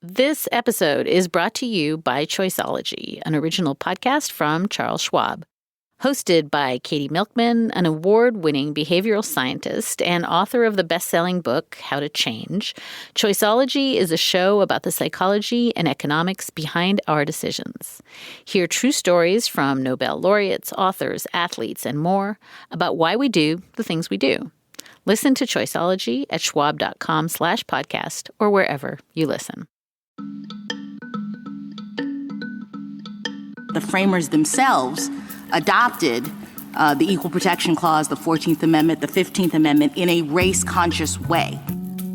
This episode is brought to you by Choiceology, an original podcast from Charles Schwab. Hosted by Katie Milkman, an award-winning behavioral scientist and author of the best-selling book, How to Change, Choiceology is a show about the psychology and economics behind our decisions. Hear true stories from Nobel laureates, authors, athletes, and more about why we do the things we do. Listen to Choiceology at schwab.com/podcast or wherever you listen. The framers themselves adopted the Equal Protection Clause, the 14th Amendment, the 15th Amendment in a race-conscious way.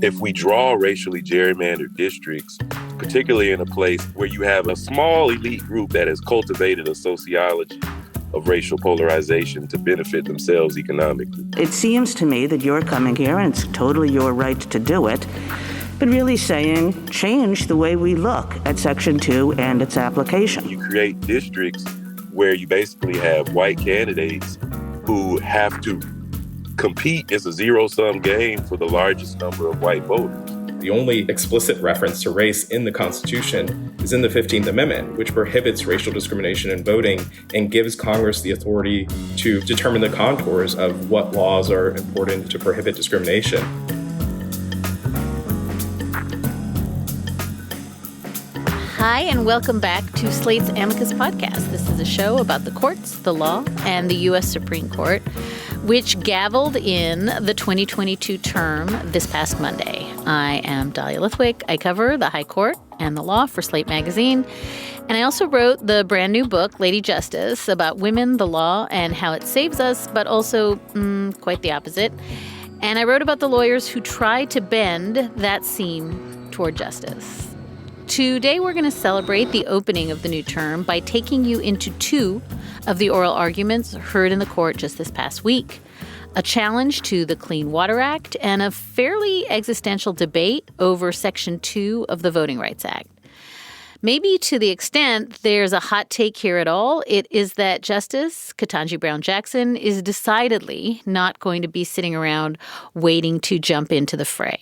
If we draw racially gerrymandered districts, particularly in a place where you have a small elite group that has cultivated a sociology of racial polarization to benefit themselves economically. It seems to me that you're coming here, and it's totally your right to do it, but really saying change the way we look at Section 2 and its application. You create districts where you basically have white candidates who have to compete. It's a zero-sum game for the largest number of white voters. The only explicit reference to race in the Constitution is in the 15th Amendment, which prohibits racial discrimination in voting and gives Congress the authority to determine the contours of what laws are important to prohibit discrimination. Hi, and welcome back to Slate's Amicus podcast. This is a show about the courts, the law, and the U.S. Supreme Court, which gavelled in the 2022 term this past Monday. I am Dahlia Lithwick. I cover the High Court and the law for Slate magazine. And I also wrote the brand new book, Lady Justice, about women, the law, and how it saves us, but also quite the opposite. And I wrote about the lawyers who try to bend that seam toward justice. Today, we're going to celebrate the opening of the new term by taking you into two of the oral arguments heard in the court just this past week, a challenge to the Clean Water Act and a fairly existential debate over Section 2 of the Voting Rights Act. Maybe to the extent there's a hot take here at all, it is that Justice Ketanji Brown Jackson is decidedly not going to be sitting around waiting to jump into the fray.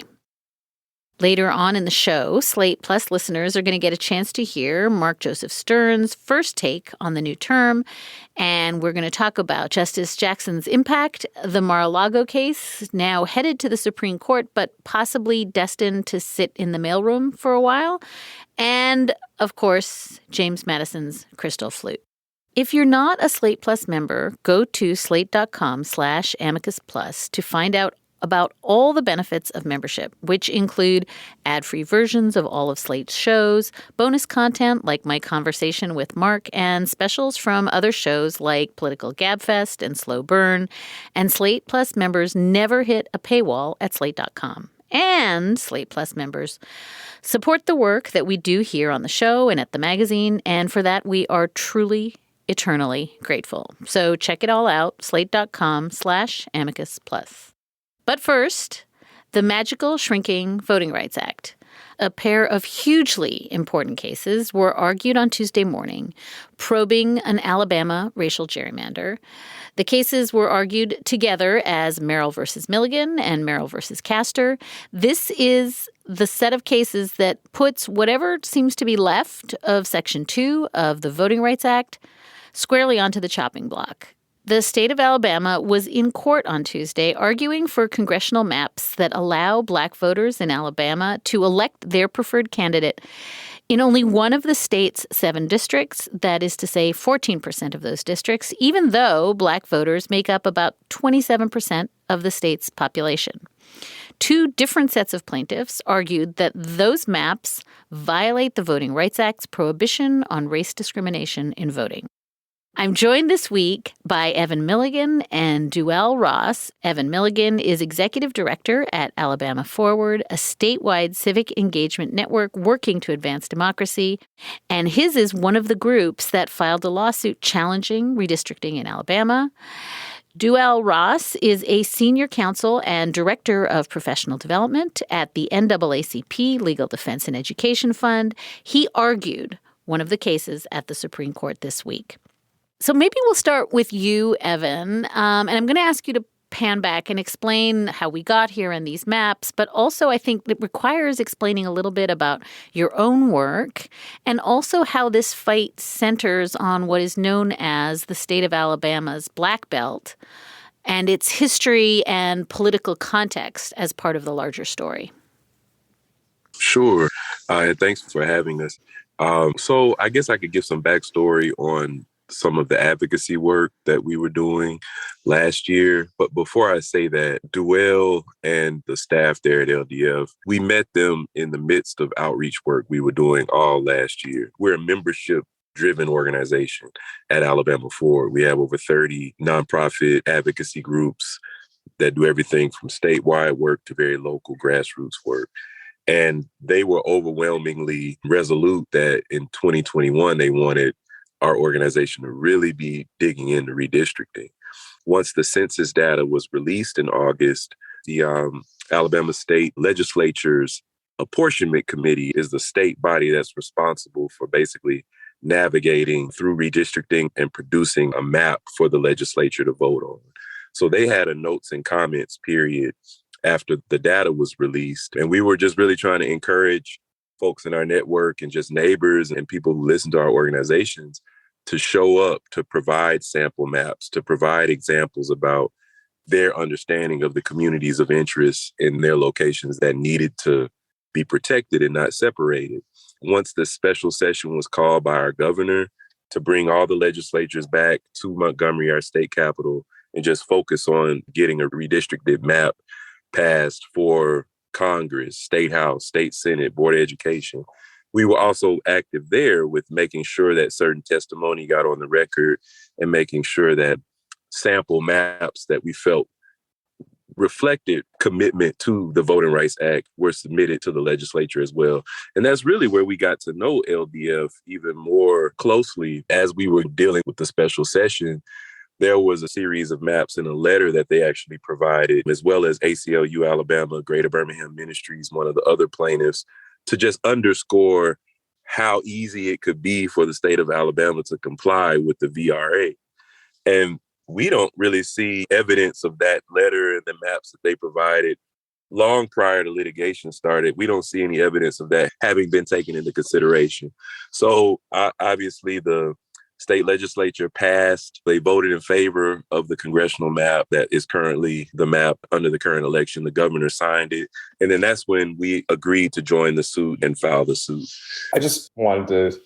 Later on in the show, Slate Plus listeners are going to get a chance to hear Mark Joseph Stern's first take on the new term, and we're going to talk about Justice Jackson's impact, the Mar-a-Lago case, now headed to the Supreme Court, but possibly destined to sit in the mailroom for a while, and, of course, James Madison's crystal flute. If you're not a Slate Plus member, go to slate.com/amicus plus to find out about all the benefits of membership, which include ad-free versions of all of Slate's shows, bonus content like my conversation with Mark, and specials from other shows like Political Gabfest and Slow Burn. And Slate Plus members never hit a paywall at slate.com. And Slate Plus members support the work that we do here on the show and at the magazine, and for that we are truly, eternally grateful. So check it all out, slate.com/amicus plus. But first, the magical shrinking Voting Rights Act. A pair of hugely important cases were argued on Tuesday morning, probing an Alabama racial gerrymander. The cases were argued together as Merrill versus Milligan and Merrill versus Castor. This is the set of cases that puts whatever seems to be left of Section 2 of the Voting Rights Act squarely onto the chopping block. The state of Alabama was in court on Tuesday arguing for congressional maps that allow black voters in Alabama to elect their preferred candidate in only one of the state's 7 districts, that is to say 14% of those districts, even though black voters make up about 27% of the state's population. Two different sets of plaintiffs argued that those maps violate the Voting Rights Act's prohibition on race discrimination in voting. I'm joined this week by Evan Milligan and Deuel Ross. Evan Milligan is executive director at Alabama Forward, a statewide civic engagement network working to advance democracy. And his is one of the groups that filed a lawsuit challenging redistricting in Alabama. Deuel Ross is a senior counsel and director of professional development at the NAACP Legal Defense and Education Fund. He argued one of the cases at the Supreme Court this week. So maybe we'll start with you, Evan, and I'm going to ask you to pan back and explain how we got here in these maps, but also I think it requires explaining a little bit about your own work and also how this fight centers on what is known as the state of Alabama's Black Belt and its history and political context as part of the larger story. Sure. And thanks for having us. So I guess I could give some backstory on some of the advocacy work that we were doing last year. But before I say that, Deuel and the staff there at LDF, we met them in the midst of outreach work we were doing all last year. We're a membership-driven organization at Alabama Forward. We have over 30 nonprofit advocacy groups that do everything from statewide work to very local grassroots work. And they were overwhelmingly resolute that in 2021, they wanted our organization to really be digging into redistricting. Once the census data was released in August, the Alabama State Legislature's Apportionment Committee is the state body that's responsible for basically navigating through redistricting and producing a map for the legislature to vote on. So they had a notes and comments period after the data was released. And we were just really trying to encourage folks in our network and just neighbors and people who listen to our organizations to show up, to provide sample maps, to provide examples about their understanding of the communities of interest in their locations that needed to be protected and not separated. Once the special session was called by our governor to bring all the legislatures back to Montgomery, our state capital, and just focus on getting a redistricted map passed for Congress, State House, State Senate, Board of Education. We were also active there with making sure that certain testimony got on the record and making sure that sample maps that we felt reflected commitment to the Voting Rights Act were submitted to the legislature as well. And that's really where we got to know LDF even more closely as we were dealing with the special session. There was a series of maps in a letter that they actually provided, as well as ACLU Alabama, Greater Birmingham Ministries, one of the other plaintiffs, to just underscore how easy it could be for the state of Alabama to comply with the VRA. And we don't really see evidence of that letter and the maps that they provided long prior to litigation started. We don't see any evidence of that having been taken into consideration. So obviously the state legislature passed, they voted in favor of the congressional map that is currently the map under the current election. The governor signed it. And then that's when we agreed to join the suit and file the suit. I just wanted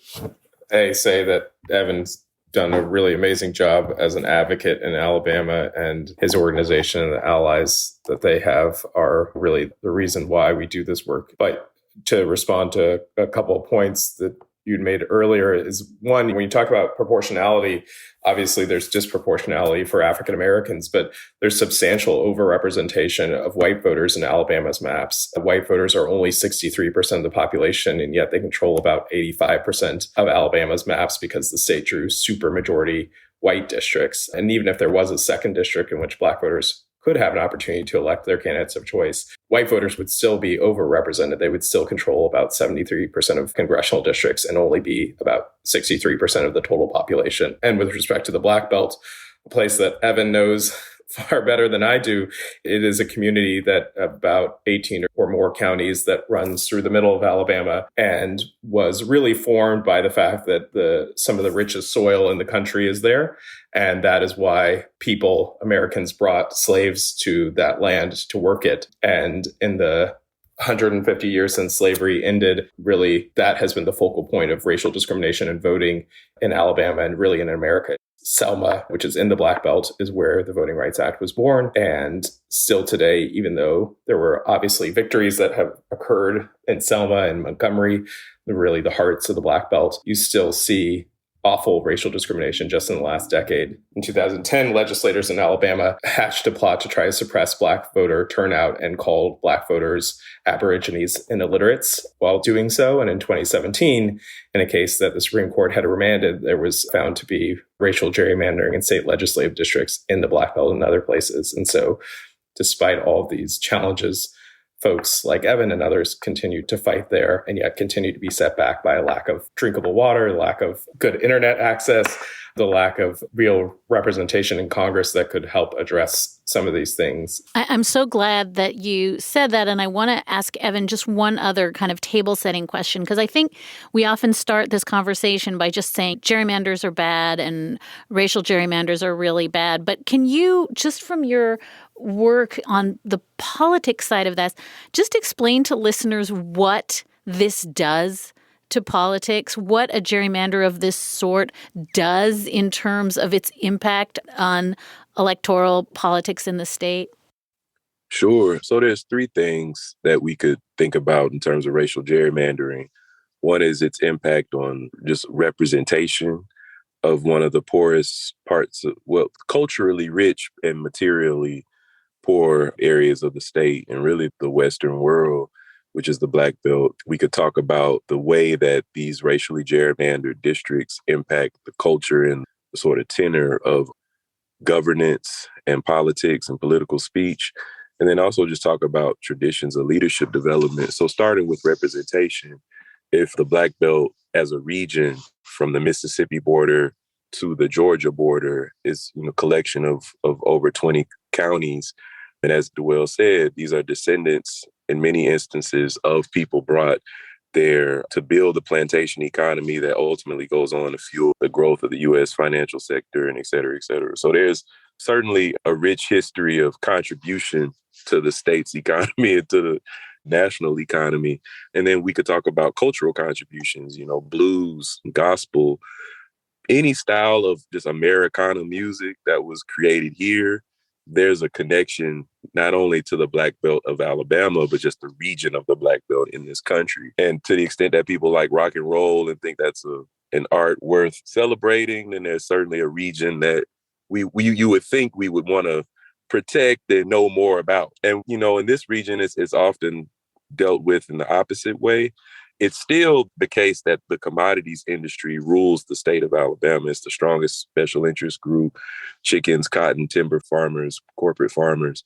to say that Evan's done a really amazing job as an advocate in Alabama, and his organization and the allies that they have are really the reason why we do this work. But to respond to a couple of points that you'd made earlier is one, when you talk about proportionality, obviously there's disproportionality for African Americans, but there's substantial overrepresentation of white voters in Alabama's maps. White voters are only 63% of the population, and yet they control about 85% of Alabama's maps because the state drew supermajority white districts. And even if there was a second district in which Black voters could have an opportunity to elect their candidates of choice, white voters would still be overrepresented. They would still control about 73% of congressional districts and only be about 63% of the total population. And with respect to the Black Belt, a place that Evan knows far better than I do, it is a community that about 18 or more counties that runs through the middle of Alabama and was really formed by the fact that some of the richest soil in the country is there. And that is why Americans brought slaves to that land to work it. And in the 150 years since slavery ended, really, that has been the focal point of racial discrimination and voting in Alabama and really in America. Selma, which is in the Black Belt, is where the Voting Rights Act was born. And still today, even though there were obviously victories that have occurred in Selma and Montgomery, really the hearts of the Black Belt, you still see awful racial discrimination just in the last decade. In 2010, legislators in Alabama hatched a plot to try to suppress Black voter turnout and called Black voters Aborigines and illiterates while doing so. And in 2017, in a case that the Supreme Court had remanded, there was found to be racial gerrymandering in state legislative districts in the Black Belt and other places. And so despite all of these challenges folks like Evan and others continue to fight there and yet continue to be set back by a lack of drinkable water, lack of good internet access, the lack of real representation in Congress that could help address some of these things. I'm so glad that you said that. And I want to ask Evan just one other kind of table setting question, because I think we often start this conversation by just saying gerrymanders are bad and racial gerrymanders are really bad. But can you, just from your work on the politics side of that, just explain to listeners what this does to politics, what a gerrymander of this sort does in terms of its impact on electoral politics in the state? Sure. So there's three things that we could think about in terms of racial gerrymandering. One is its impact on just representation of one of the poorest parts of, well, culturally rich and materially poor areas of the state and really the Western world, which is the Black Belt. We could talk about the way that these racially gerrymandered districts impact the culture and the sort of tenor of governance and politics and political speech. And then also just talk about traditions of leadership development. So starting with representation, if the Black Belt as a region from the Mississippi border to the Georgia border is a collection of over 20 counties. And as Deuel said, these are descendants in many instances of people brought there to build the plantation economy that ultimately goes on to fuel the growth of the U.S. financial sector and et cetera, et cetera. So there's certainly a rich history of contribution to the state's economy and to the national economy. And then we could talk about cultural contributions, blues, gospel, any style of just Americana music that was created here. There's a connection not only to the Black Belt of Alabama, but just the region of the Black Belt in this country. And to the extent that people like rock and roll and think that's an art worth celebrating, then there's certainly a region that you would think we would want to protect and know more about. And, in this region, it's often dealt with in the opposite way. It's still the case that the commodities industry rules the state of Alabama. It's the strongest special interest group, chickens, cotton, timber farmers, corporate farmers,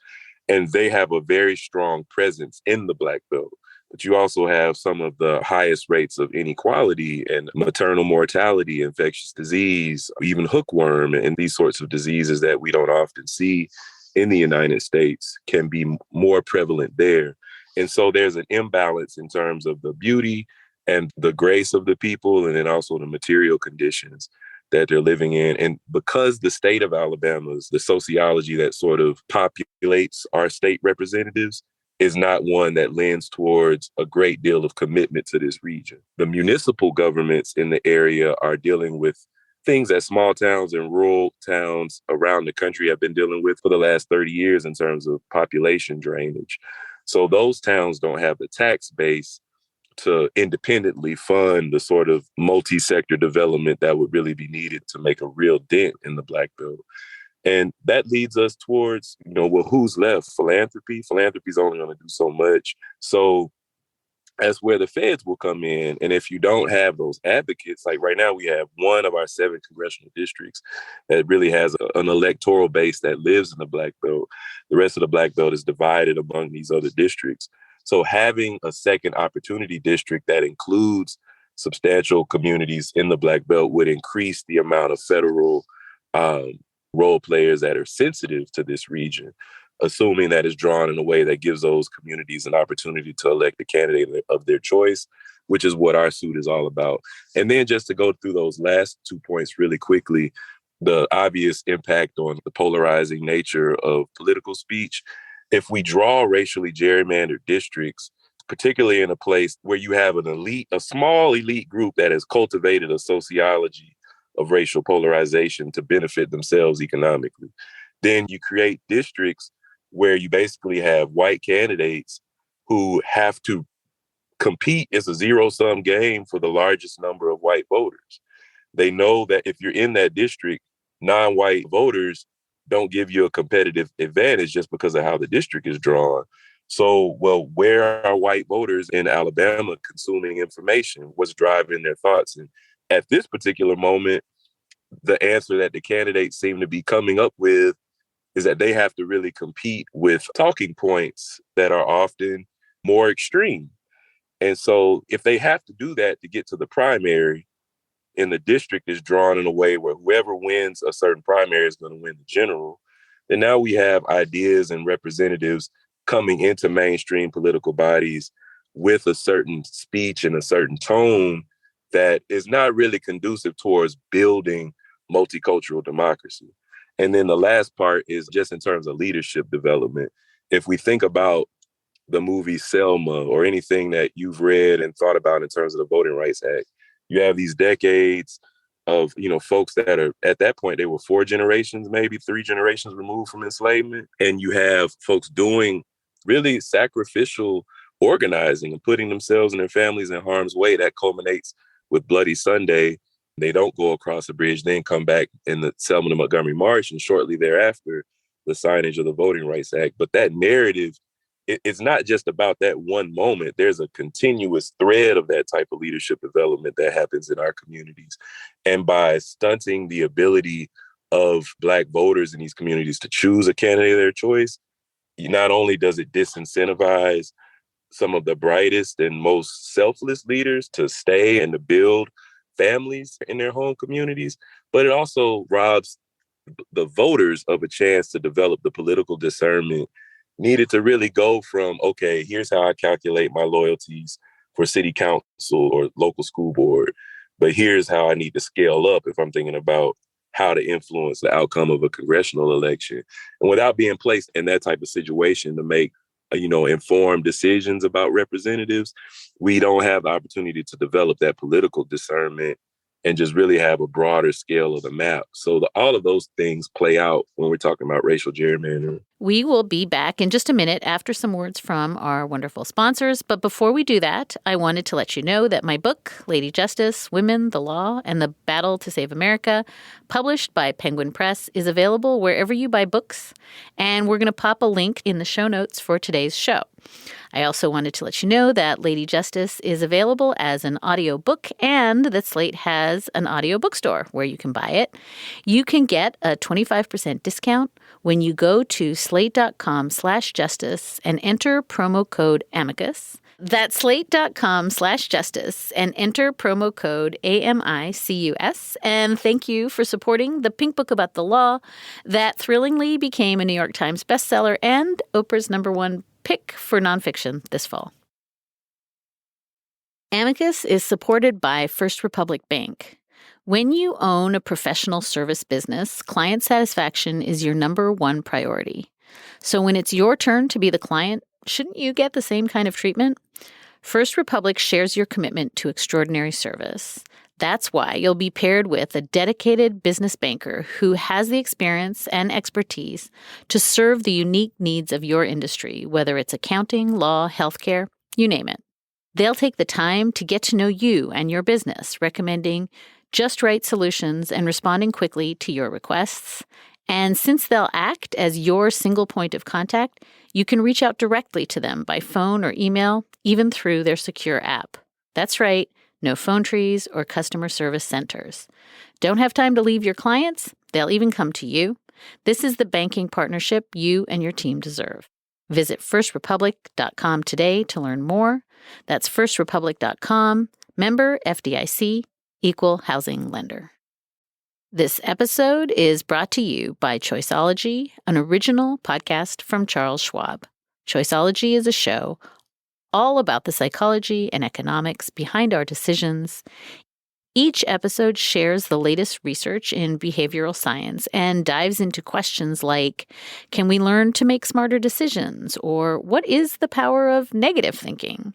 and they have a very strong presence in the Black Belt. But you also have some of the highest rates of inequality and maternal mortality, infectious disease, even hookworm, and these sorts of diseases that we don't often see in the United States can be more prevalent there. And so there's an imbalance in terms of the beauty and the grace of the people, and then also the material conditions that they're living in. And because the state of Alabama's, the sociology that sort of populates our state representatives is not one that lends towards a great deal of commitment to this region. The municipal governments in the area are dealing with things that small towns and rural towns around the country have been dealing with for the last 30 years in terms of population drainage. So those towns don't have the tax base to independently fund the sort of multi-sector development that would really be needed to make a real dent in the Black Belt. And that leads us towards, who's left? Philanthropy. Philanthropy is only going to do so much. So that's where the feds will come in. And if you don't have those advocates, like right now we have one of our 7 congressional districts that really has an electoral base that lives in the Black Belt. The rest of the Black Belt is divided among these other districts. So having a second opportunity district that includes substantial communities in the Black Belt would increase the amount of federal role players that are sensitive to this region, assuming that it's drawn in a way that gives those communities an opportunity to elect a candidate of their choice, which is what our suit is all about. And then just to go through those last 2 points really quickly, the obvious impact on the polarizing nature of political speech. If we draw racially gerrymandered districts, particularly in a place where you have a small elite group that has cultivated a sociology of racial polarization to benefit themselves economically, then you create districts where you basically have white candidates who have to compete. It's a zero-sum game for the largest number of white voters. They know that if you're in that district, non-white voters don't give you a competitive advantage just because of how the district is drawn. So, where are white voters in Alabama consuming information? What's driving their thoughts? And at this particular moment, the answer that the candidates seem to be coming up with is that they have to really compete with talking points that are often more extreme. And so if they have to do that to get to the primary, and the district is drawn in a way where whoever wins a certain primary is going to win the general, then now we have ideas and representatives coming into mainstream political bodies with a certain speech and a certain tone that is not really conducive towards building multicultural democracy. And then the last part is just in terms of leadership development. If we think about the movie Selma or anything that you've read and thought about in terms of the Voting Rights Act, you have these decades of, folks that are at that point, they were 4 generations, maybe 3 generations removed from enslavement. And you have folks doing really sacrificial organizing and putting themselves and their families in harm's way. That culminates with Bloody Sunday. They don't go across the bridge, then come back in the Selma to Montgomery March, and shortly thereafter, the signage of the Voting Rights Act. But that narrative, it's not just about that one moment. There's a continuous thread of that type of leadership development that happens in our communities. And by stunting the ability of Black voters in these communities to choose a candidate of their choice, not only does it disincentivize some of the brightest and most selfless leaders to stay and to build families in their home communities, but it also robs the voters of a chance to develop the political discernment needed to really go from, okay, here's how I calculate my loyalties for city council or local school board, but here's how I need to scale up if I'm thinking about how to influence the outcome of a congressional election. And without being placed in that type of situation to make, informed decisions about representatives, we don't have the opportunity to develop that political discernment and just really have a broader scale of the map. So all of those things play out when we're talking about racial gerrymandering. We will be back in just a minute after some words from our wonderful sponsors. But before we do that, I wanted to let you know that my book, Lady Justice, Women, the Law, and the Battle to Save America, published by Penguin Press, is available wherever you buy books. And we're going to pop a link in the show notes for today's show. I also wanted to let you know that Lady Justice is available as an audiobook and that Slate has an audio bookstore where you can buy it. You can get a 25% discount when you go to slate.com/justice and enter promo code Amicus. That's slate.com/justice and enter promo code AMICUS. And thank you for supporting the Pink Book About the Law that thrillingly became a New York Times bestseller and Oprah's #1 pick for nonfiction this fall. Amicus is supported by First Republic Bank. When you own a professional service business, client satisfaction is your #1 priority. So when it's your turn to be the client, shouldn't you get the same kind of treatment? First Republic shares your commitment to extraordinary service. That's why you'll be paired with a dedicated business banker who has the experience and expertise to serve the unique needs of your industry, whether it's accounting, law, healthcare, you name it. They'll take the time to get to know you and your business, recommending just right solutions and responding quickly to your requests. And since they'll act as your single point of contact, you can reach out directly to them by phone or email, even through their secure app. That's right. No phone trees or customer service centers. Don't have time to leave your clients? They'll even come to you. This is the banking partnership you and your team deserve. Visit firstrepublic.com today to learn more. That's firstrepublic.com, member FDIC, equal housing lender. This episode is brought to you by Choiceology, an original podcast from Charles Schwab. Choiceology is a show all about the psychology and economics behind our decisions. Each episode shares the latest research in behavioral science and dives into questions like, can we learn to make smarter decisions? Or what is the power of negative thinking?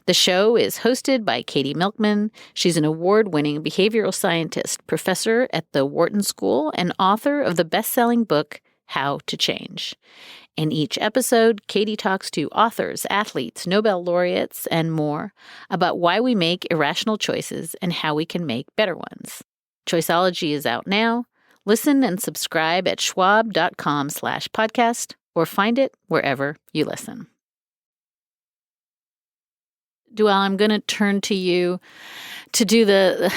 The show is hosted by Katie Milkman. She's an award-winning behavioral scientist, professor at the Wharton School, and author of the best-selling book, How to Change. In each episode, Katie talks to authors, athletes, Nobel laureates, and more about why we make irrational choices and how we can make better ones. Choiceology is out now. Listen and subscribe at schwab.com/podcast or find it wherever you listen. Deuel, I'm going to turn to you to do the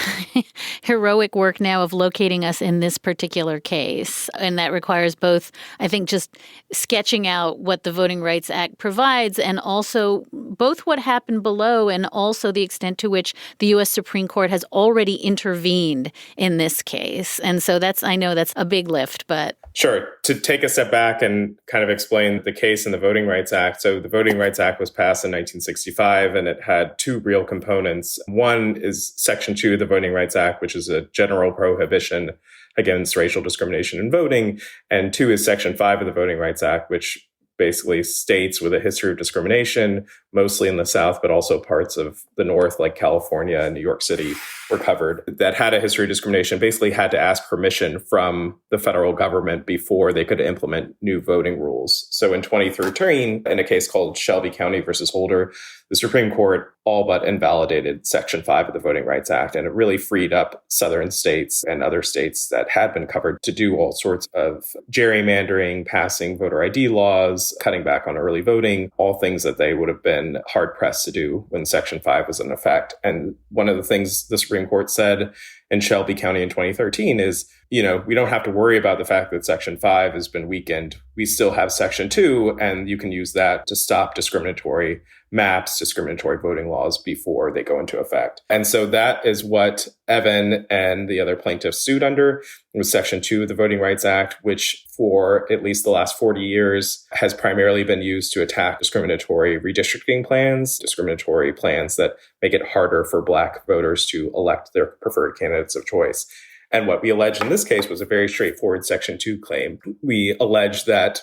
heroic work now of locating us in this particular case. And that requires both, I think, just sketching out what the Voting Rights Act provides and also both what happened below and also the extent to which the U.S. Supreme Court has already intervened in this case. And so I know that's a big lift, but... Sure. To take a step back and kind of explain the case in the Voting Rights Act. So the Voting Rights Act was passed in 1965, and it had two real components. One is Section 2 of the Voting Rights Act, which is a general prohibition against racial discrimination in voting. And two is Section 5 of the Voting Rights Act, which basically states with a history of discrimination, mostly in the South, but also parts of the North, like California and New York City, were covered, that had a history of discrimination, basically had to ask permission from the federal government before they could implement new voting rules. So in 2013, in a case called Shelby County versus Holder, the Supreme Court all but invalidated Section 5 of the Voting Rights Act, and it really freed up southern states and other states that had been covered to do all sorts of gerrymandering, passing voter ID laws, cutting back on early voting, all things that they would have been hard-pressed to do when Section 5 was in effect. And one of the things the Supreme Court said in Shelby County in 2013 is, we don't have to worry about the fact that Section 5 has been weakened. We still have Section 2, and you can use that to stop discriminatory maps, discriminatory voting laws before they go into effect. And so that is what Evan and the other plaintiffs sued under. It was Section 2 of the Voting Rights Act, which for at least the last 40 years has primarily been used to attack discriminatory redistricting plans, discriminatory plans that make it harder for Black voters to elect their preferred candidates of choice. And what we alleged in this case was a very straightforward Section 2 claim. We allege that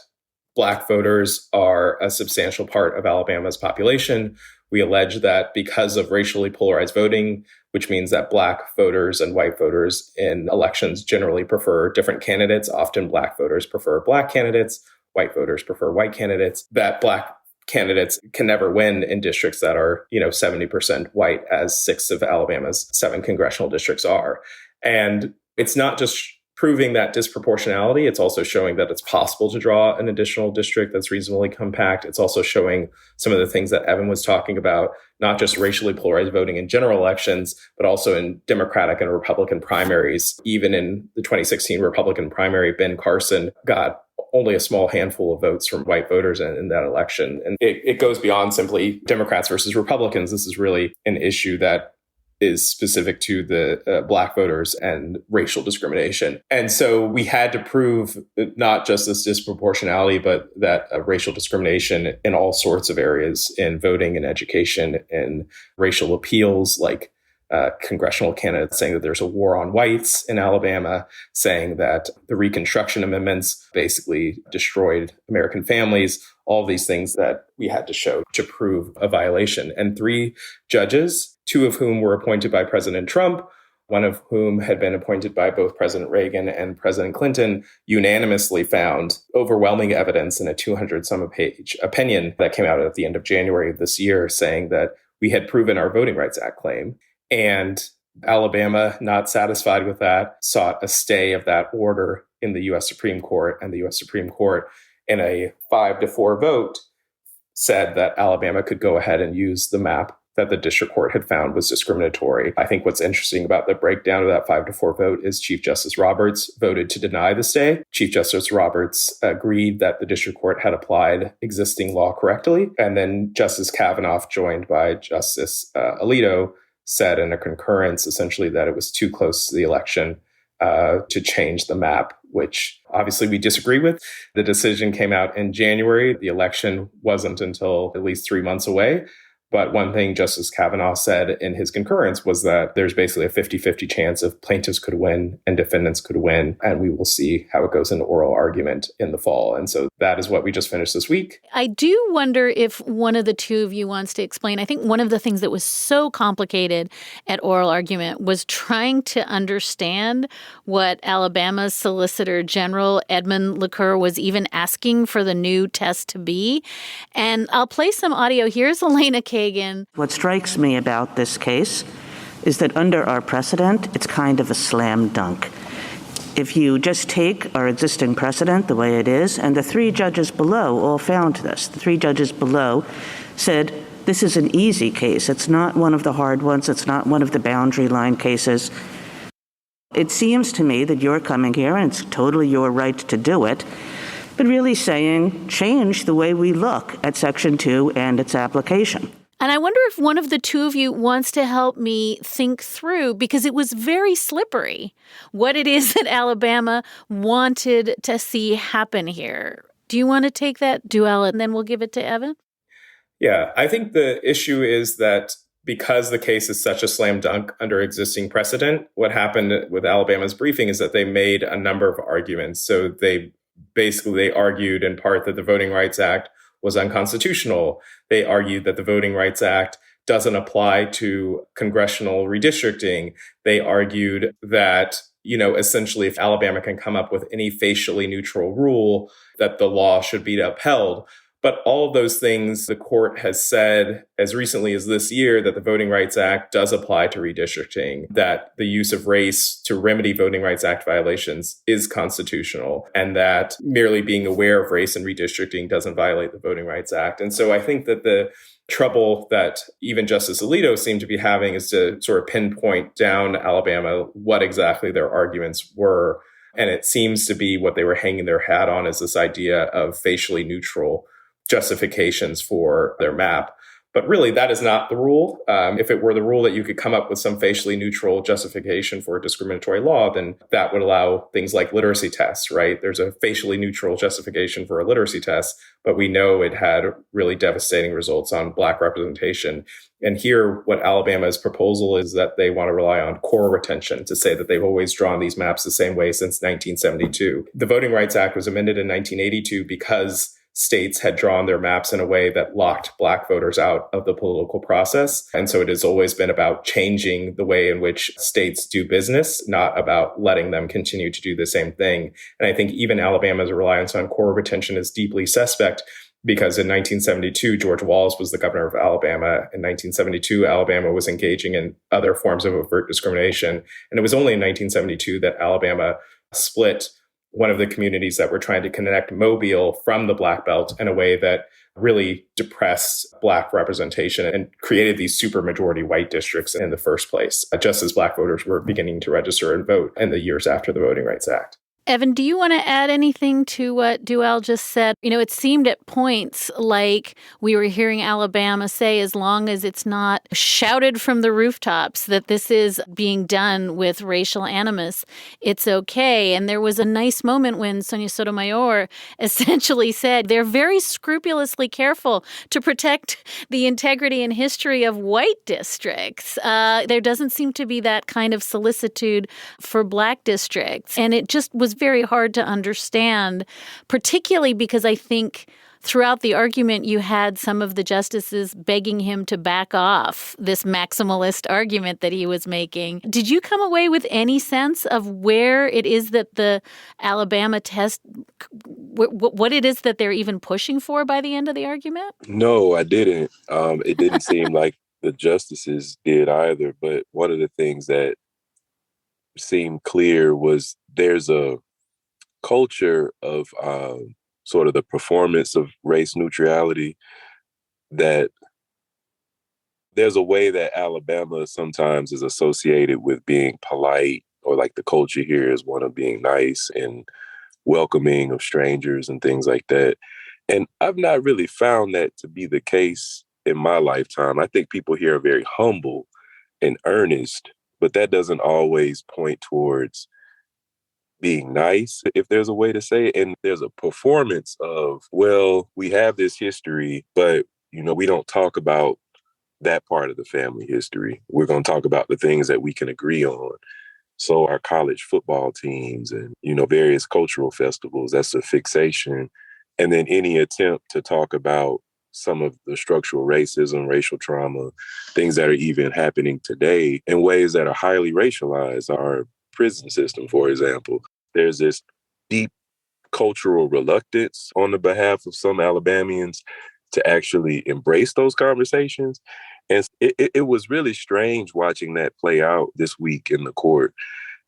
Black voters are a substantial part of Alabama's population. We allege that because of racially polarized voting, which means that Black voters and white voters in elections generally prefer different candidates. Often Black voters prefer Black candidates, white voters prefer white candidates, that Black candidates can never win in districts that are, 70% white, as 6 of Alabama's 7 congressional districts are. And it's not just proving that disproportionality, it's also showing that it's possible to draw an additional district that's reasonably compact. It's also showing some of the things that Evan was talking about, not just racially polarized voting in general elections, but also in Democratic and Republican primaries. Even in the 2016 Republican primary, Ben Carson got only a small handful of votes from white voters in that election. And it goes beyond simply Democrats versus Republicans. This is really an issue that is specific to the Black voters and racial discrimination. And so we had to prove not just this disproportionality, but that racial discrimination in all sorts of areas, in voting and education, and racial appeals, like congressional candidates saying that there's a war on whites in Alabama, saying that the Reconstruction amendments basically destroyed American families, all these things that we had to show to prove a violation. And 3 judges, 2 of whom were appointed by President Trump, one of whom had been appointed by both President Reagan and President Clinton, unanimously found overwhelming evidence in a 200-some-page opinion that came out at the end of January of this year, saying that we had proven our Voting Rights Act claim. And Alabama, not satisfied with that, sought a stay of that order in the U.S. Supreme Court, and the U.S. Supreme Court, in a 5-4 vote, said that Alabama could go ahead and use the map that the district court had found was discriminatory. I think what's interesting about the breakdown of that 5-4 vote is Chief Justice Roberts voted to deny the stay. Chief Justice Roberts agreed that the district court had applied existing law correctly. And then Justice Kavanaugh, joined by Justice Alito, said in a concurrence essentially that it was too close to the election to change the map, which obviously we disagree with. The decision came out in January. The election wasn't until at least 3 months away. But one thing Justice Kavanaugh said in his concurrence was that there's basically a 50-50 chance of plaintiffs could win and defendants could win. And we will see how it goes in oral argument in the fall. And so that is what we just finished this week. I do wonder if one of the two of you wants to explain. I think one of the things that was so complicated at oral argument was trying to understand what Alabama's Solicitor General Edmund LaCour was even asking for the new test to be. And I'll play some audio. Here's Elena Kagan. What strikes me about this case is that under our precedent, it's kind of a slam dunk. If you just take our existing precedent the way it is, and the 3 judges below all found this. The 3 judges below said This is an easy case. It's not one of the hard ones. It's not one of the boundary line cases. It seems to me that you're coming here, and it's totally your right to do it, but really saying change the way we look at Section 2 and its application. And I wonder if one of the two of you wants to help me think through, because it was very slippery, what it is that Alabama wanted to see happen here. Do you want to take that, Deuel, and then we'll give it to Evan? Yeah, I think the issue is that because the case is such a slam dunk under existing precedent, what happened with Alabama's briefing is that they made a number of arguments. So they argued in part that the Voting Rights Act was unconstitutional. They argued that the Voting Rights Act doesn't apply to congressional redistricting. They argued that, essentially if Alabama can come up with any facially neutral rule, that the law should be upheld. But all of those things, the court has said as recently as this year that the Voting Rights Act does apply to redistricting, that the use of race to remedy Voting Rights Act violations is constitutional, and that merely being aware of race and redistricting doesn't violate the Voting Rights Act. And so I think that the trouble that even Justice Alito seemed to be having is to sort of pinpoint down Alabama what exactly their arguments were. And it seems to be what they were hanging their hat on is this idea of facially neutral justifications for their map. But really, that is not the rule. If it were the rule that you could come up with some facially neutral justification for a discriminatory law, then that would allow things like literacy tests, right? There's a facially neutral justification for a literacy test, but we know it had really devastating results on Black representation. And here, what Alabama's proposal is that they want to rely on core retention to say that they've always drawn these maps the same way since 1972. The Voting Rights Act was amended in 1982 because states had drawn their maps in a way that locked Black voters out of the political process. And so it has always been about changing the way in which states do business, not about letting them continue to do the same thing. And I think even Alabama's reliance on core retention is deeply suspect, because in 1972, George Wallace was the governor of Alabama. In 1972, Alabama was engaging in other forms of overt discrimination. And it was only in 1972 that Alabama split one of the communities that were trying to connect Mobile from the Black Belt in a way that really depressed Black representation and created these supermajority white districts in the first place, just as Black voters were beginning to register and vote in the years after the Voting Rights Act. Evan, do you want to add anything to what Deuel just said? It seemed at points like we were hearing Alabama say, as long as it's not shouted from the rooftops that this is being done with racial animus, it's okay. And there was a nice moment when Sonia Sotomayor essentially said they're very scrupulously careful to protect the integrity and history of white districts. There doesn't seem to be that kind of solicitude for Black districts. And it just was very hard to understand, particularly because I think throughout the argument you had some of the justices begging him to back off this maximalist argument that he was making. Did you come away with any sense of where it is that the Alabama test, what it is that they're even pushing for by the end of the argument? No, I didn't. It didn't seem like the justices did either. But one of the things that seemed clear was there's a culture of sort of the performance of race neutrality, that there's a way that Alabama sometimes is associated with being polite, or like the culture here is one of being nice and welcoming of strangers and things like that. And I've not really found that to be the case in my lifetime. I think people here are very humble and earnest, but that doesn't always point towards being nice, if there's a way to say it. And there's a performance of, well, we have this history, but, we don't talk about that part of the family history. We're going to talk about the things that we can agree on. So our college football teams and, various cultural festivals, that's a fixation. And then any attempt to talk about some of the structural racism, racial trauma, things that are even happening today in ways that are highly racialized. Our prison system, for example, there's this deep cultural reluctance on the behalf of some Alabamians to actually embrace those conversations. And it was really strange watching that play out this week in the court,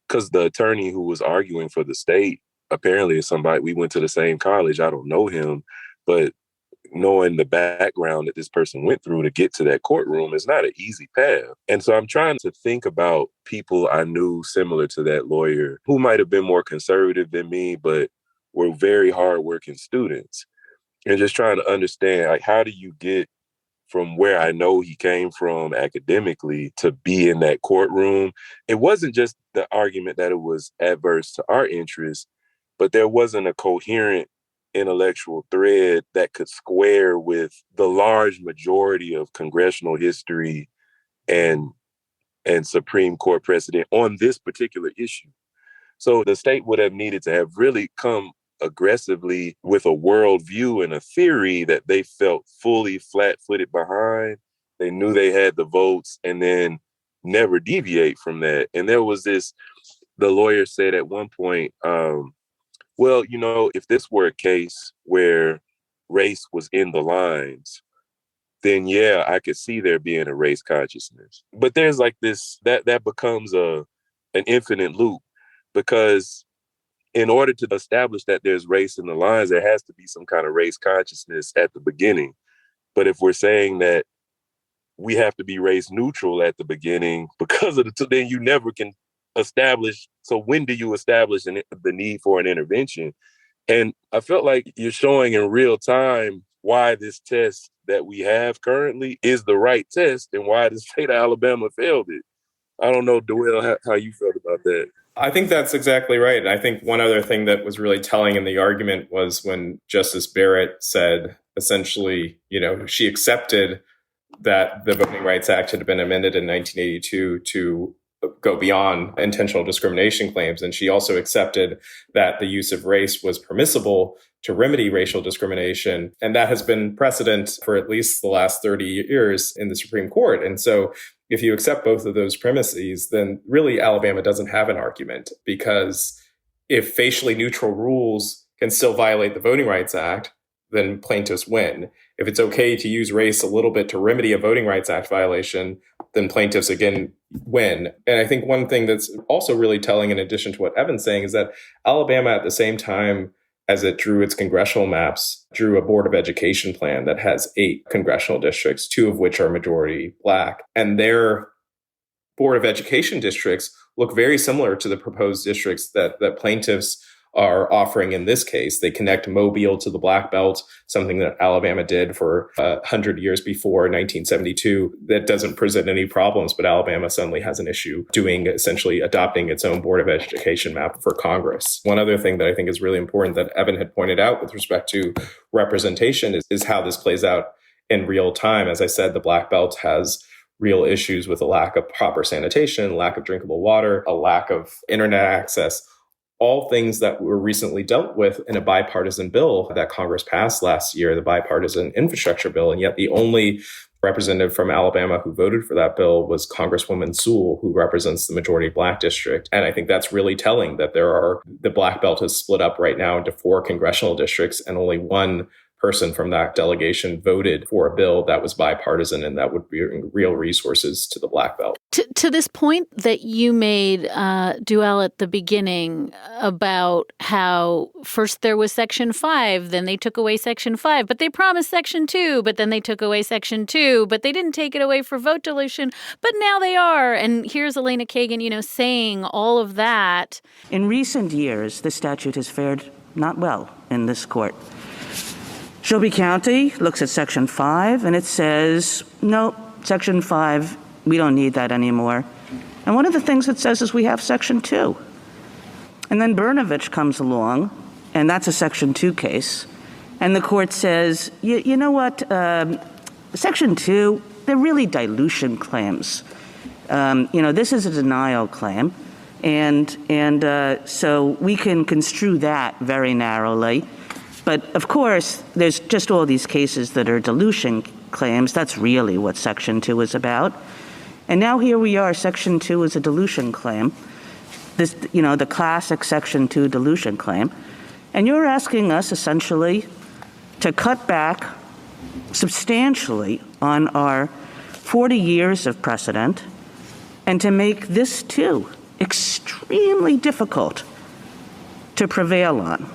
because the attorney who was arguing for the state apparently is somebody, we went to the same college. I don't know him, but knowing the background that this person went through to get to that courtroom is not an easy path. And so I'm trying to think about people I knew similar to that lawyer who might have been more conservative than me, but were very hardworking students. And just trying to understand, like, how do you get from where I know he came from academically to be in that courtroom? It wasn't just the argument that it was adverse to our interests, but there wasn't a coherent intellectual thread that could square with the large majority of congressional history and Supreme Court precedent on this particular issue. So the state would have needed to have really come aggressively with a worldview and a theory that they felt fully flat-footed behind. They knew they had the votes, and then never deviate from that. And there was this, the lawyer said at one point, well, you know, if this were a case where race was in the lines, then yeah, I could see there being a race consciousness. But there's like this, that becomes an infinite loop, because in order to establish that there's race in the lines, there has to be some kind of race consciousness at the beginning. But if we're saying that we have to be race neutral at the beginning because of then you never can establish. So when do you establish the need for an intervention? And I felt like you're showing in real time why this test that we have currently is the right test and why the state of Alabama failed it. I don't know, Deuel, how you felt about that. I think that's exactly right. And I think one other thing that was really telling in the argument was when Justice Barrett said, essentially, you know, she accepted that the Voting Rights Act had been amended in 1982 to go beyond intentional discrimination claims. And she also accepted that the use of race was permissible to remedy racial discrimination. And that has been precedent for at least the last 30 years in the Supreme Court. And so if you accept both of those premises, then really Alabama doesn't have an argument, because if facially neutral rules can still violate the Voting Rights Act, then plaintiffs win. If it's okay to use race a little bit to remedy a Voting Rights Act violation, then plaintiffs again win. And I think one thing that's also really telling, in addition to what Evan's saying, is that Alabama, at the same time as it drew its congressional maps, drew a Board of Education plan that has 8 congressional districts, 2 of which are majority Black. And their Board of Education districts look very similar to the proposed districts that plaintiffs are offering in this case. They connect Mobile to the Black Belt, something that Alabama did for 100 years before 1972. That doesn't present any problems, but Alabama suddenly has an issue essentially adopting its own Board of Education map for Congress. One other thing that I think is really important that Evan had pointed out with respect to representation is how this plays out in real time. As I said, the Black Belt has real issues with a lack of proper sanitation, lack of drinkable water, a lack of internet access, all things that were recently dealt with in a bipartisan bill that Congress passed last year, the bipartisan infrastructure bill. And yet the only representative from Alabama who voted for that bill was Congresswoman Sewell, who represents the majority Black district. And I think that's really telling that the Black Belt is split up right now into 4 congressional districts, and only one person from that delegation voted for a bill that was bipartisan and that would bring real resources to the Black Belt. To this point that you made, Deuel, at the beginning about how first there was Section 5, then they took away Section 5, but they promised Section 2, but then they took away Section 2, but they didn't take it away for vote dilution, but now they are. And here's Elena Kagan, saying all of that. In recent years, the statute has fared not well in this court. Shelby County looks at Section 5 and it says, no, Section 5, we don't need that anymore. And one of the things it says is we have Section 2. And then Brnovich comes along, and that's a Section 2 case. And the court says, you know what, Section 2, they're really dilution claims. This is a denial claim. And so we can construe that very narrowly. But of course, there's just all these cases that are dilution claims. That's really what Section 2 is about. And now here we are, Section 2 is a dilution claim. This, the classic Section 2 dilution claim. And you're asking us essentially to cut back substantially on our 40 years of precedent and to make this too extremely difficult to prevail on.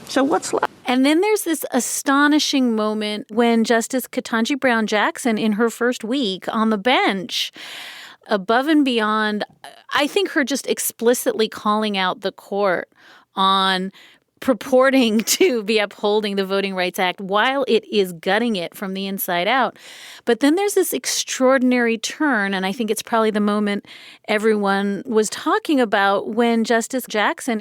So what's left? And then there's this astonishing moment when Justice Ketanji Brown Jackson, in her first week on the bench, above and beyond, I think her just explicitly calling out the court on purporting to be upholding the Voting Rights Act while it is gutting it from the inside out. But then there's this extraordinary turn, and I think it's probably the moment everyone was talking about, when Justice Jackson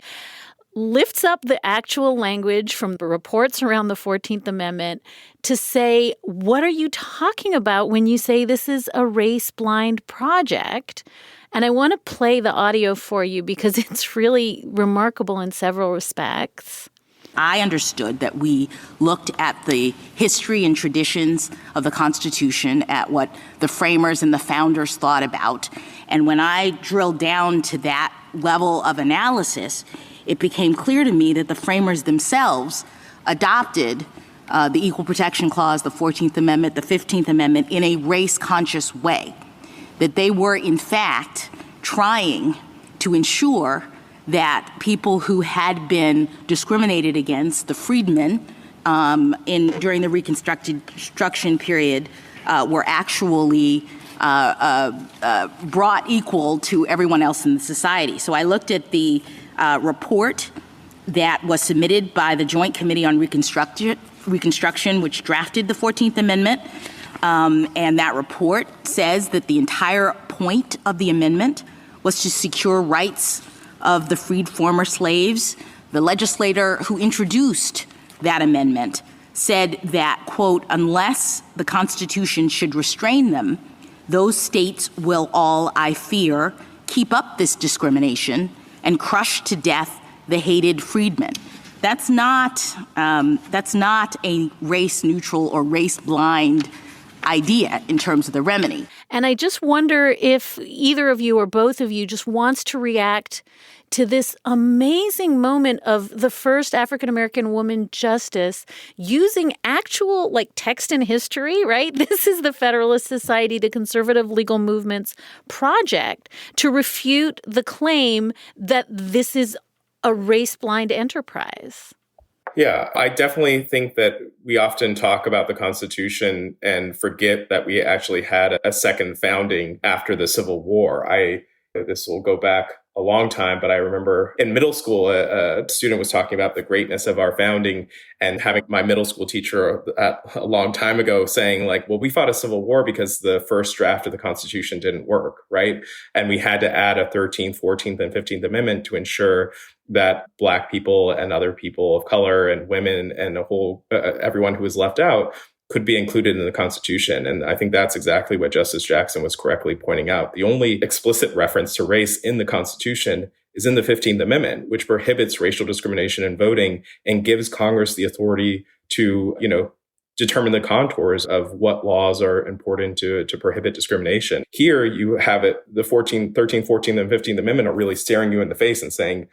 lifts up the actual language from the reports around the 14th Amendment to say, what are you talking about when you say this is a race-blind project? And I want to play the audio for you because it's really remarkable in several respects. I understood that we looked at the history and traditions of the Constitution, at what the framers and the founders thought about. And when I drilled down to that level of analysis, it became clear to me that the framers themselves adopted the Equal Protection Clause, the 14th Amendment, the 15th Amendment in a race-conscious way. That they were, in fact, trying to ensure that people who had been discriminated against, the freedmen, during the Reconstruction period, were actually brought equal to everyone else in the society. So I looked at the report that was submitted by the Joint Committee on Reconstruction, which drafted the 14th Amendment. And that report says that the entire point of the amendment was to secure rights of the freed former slaves. The legislator who introduced that amendment said that, quote, unless the Constitution should restrain them, those states will all, I fear, keep up this discrimination and crush to death the hated freedmen. That's not a race-neutral or race-blind idea in terms of the remedy. And I just wonder if either of you or both of you just wants to react to this amazing moment of the first African-American woman justice using actual text and history, right? This is the Federalist Society, the conservative legal movement's project to refute the claim that this is a race-blind enterprise. Yeah, I definitely think that we often talk about the Constitution and forget that we actually had a second founding after the Civil War. This will go back a long time, but I remember in middle school, a student was talking about the greatness of our founding, and having my middle school teacher a long time ago saying well, we fought a civil war because the first draft of the Constitution didn't work, right? And we had to add a 13th, 14th, and 15th Amendment to ensure that Black people and other people of color and women and everyone who was left out could be included in the Constitution. And I think that's exactly what Justice Jackson was correctly pointing out. The only explicit reference to race in the Constitution is in the 15th Amendment, which prohibits racial discrimination in voting and gives Congress the authority to, determine the contours of what laws are important to prohibit discrimination. Here you have it, the 13th, 14th, and 15th Amendment are really staring you in the face and saying,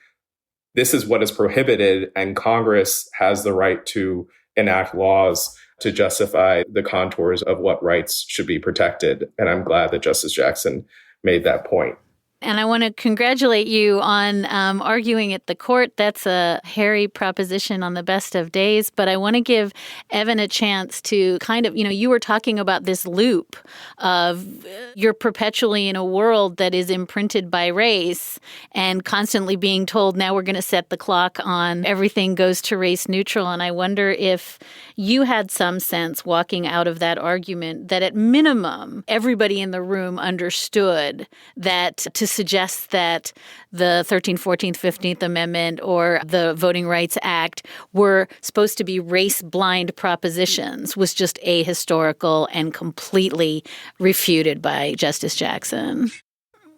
this is what is prohibited, and Congress has the right to enact laws to justify the contours of what rights should be protected. And I'm glad that Justice Jackson made that point. And I want to congratulate you on arguing at the court. That's a hairy proposition on the best of days. But I want to give Evan a chance to kind of, you were talking about this loop of you're perpetually in a world that is imprinted by race and constantly being told, now we're going to set the clock on everything goes to race neutral. And I wonder if you had some sense walking out of that argument that at minimum, everybody in the room understood that to suggest that the 13th, 14th, 15th Amendment or the Voting Rights Act were supposed to be race-blind propositions was just ahistorical and completely refuted by Justice Jackson.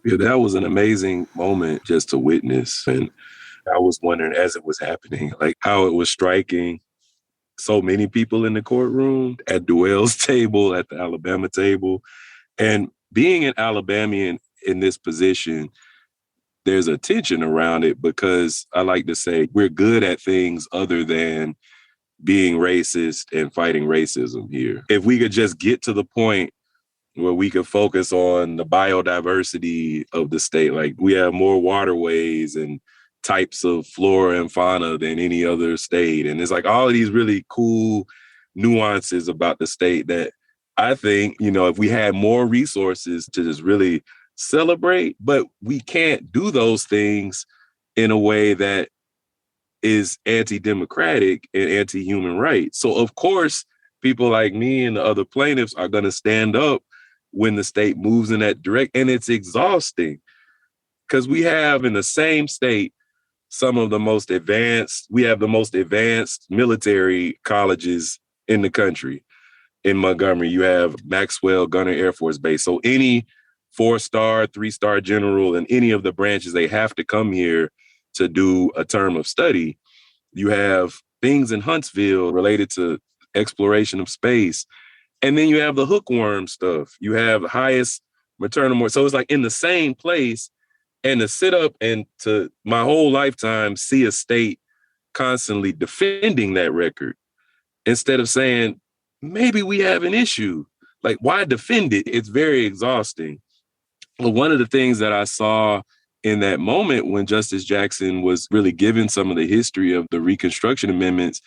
Yeah, that was an amazing moment just to witness. And I was wondering as it was happening, how it was striking so many people in the courtroom, at Deuel's table, at the Alabama table. And being an Alabamian in this position, there's a tension around it because I like to say we're good at things other than being racist and fighting racism here. If we could just get to the point where we could focus on the biodiversity of the state, we have more waterways and types of flora and fauna than any other state. And it's like all of these really cool nuances about the state that I think, if we had more resources to just really celebrate, but we can't do those things in a way that is anti-democratic and anti-human rights. So of course, people like me and the other plaintiffs are going to stand up when the state moves in that direction. And it's exhausting because we have in the same state some of the most advanced military colleges in the country. In Montgomery, you have Maxwell Gunter Air Force Base. So any 4-star, 3-star general in any of the branches, they have to come here to do a term of study. You have things in Huntsville related to exploration of space. And then you have the hookworm stuff. You have highest maternal mortality. So it's like in the same place. And to sit up and to my whole lifetime see a state constantly defending that record instead of saying, maybe we have an issue. Like, why defend it? It's very exhausting. But one of the things that I saw in that moment when Justice Jackson was really given some of the history of the Reconstruction amendments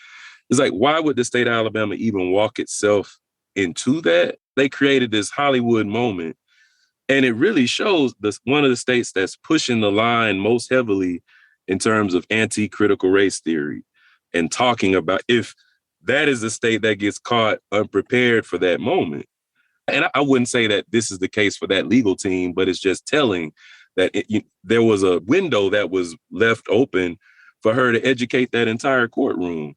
is like, why would the state of Alabama even walk itself into that? They created this Hollywood moment. And it really shows one of the states that's pushing the line most heavily in terms of anti-critical race theory and talking about if that is the state that gets caught unprepared for that moment. And I wouldn't say that this is the case for that legal team, but it's just telling that there was a window that was left open for her to educate that entire courtroom.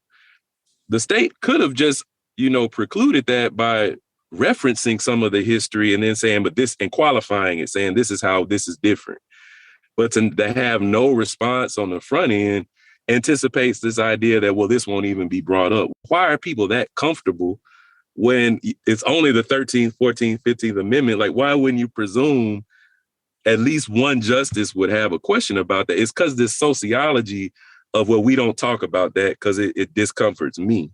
The state could have just, precluded that by referencing some of the history and then saying, but this, and qualifying it, saying this is how this is different. But to have no response on the front end anticipates this idea that, well, this won't even be brought up. Why are people that comfortable when it's only the 13th, 14th, 15th Amendment? Like, why wouldn't you presume at least one justice would have a question about that? It's because this sociology of, well, we don't talk about that because it discomforts me.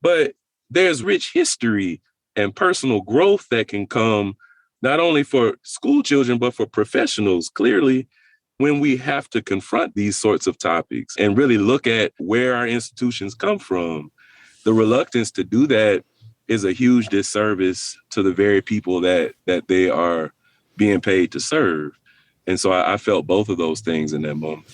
But there's rich history and personal growth that can come not only for school children, but for professionals, clearly, when we have to confront these sorts of topics and really look at where our institutions come from. The reluctance to do that is a huge disservice to the very people that they are being paid to serve. And so I felt both of those things in that moment.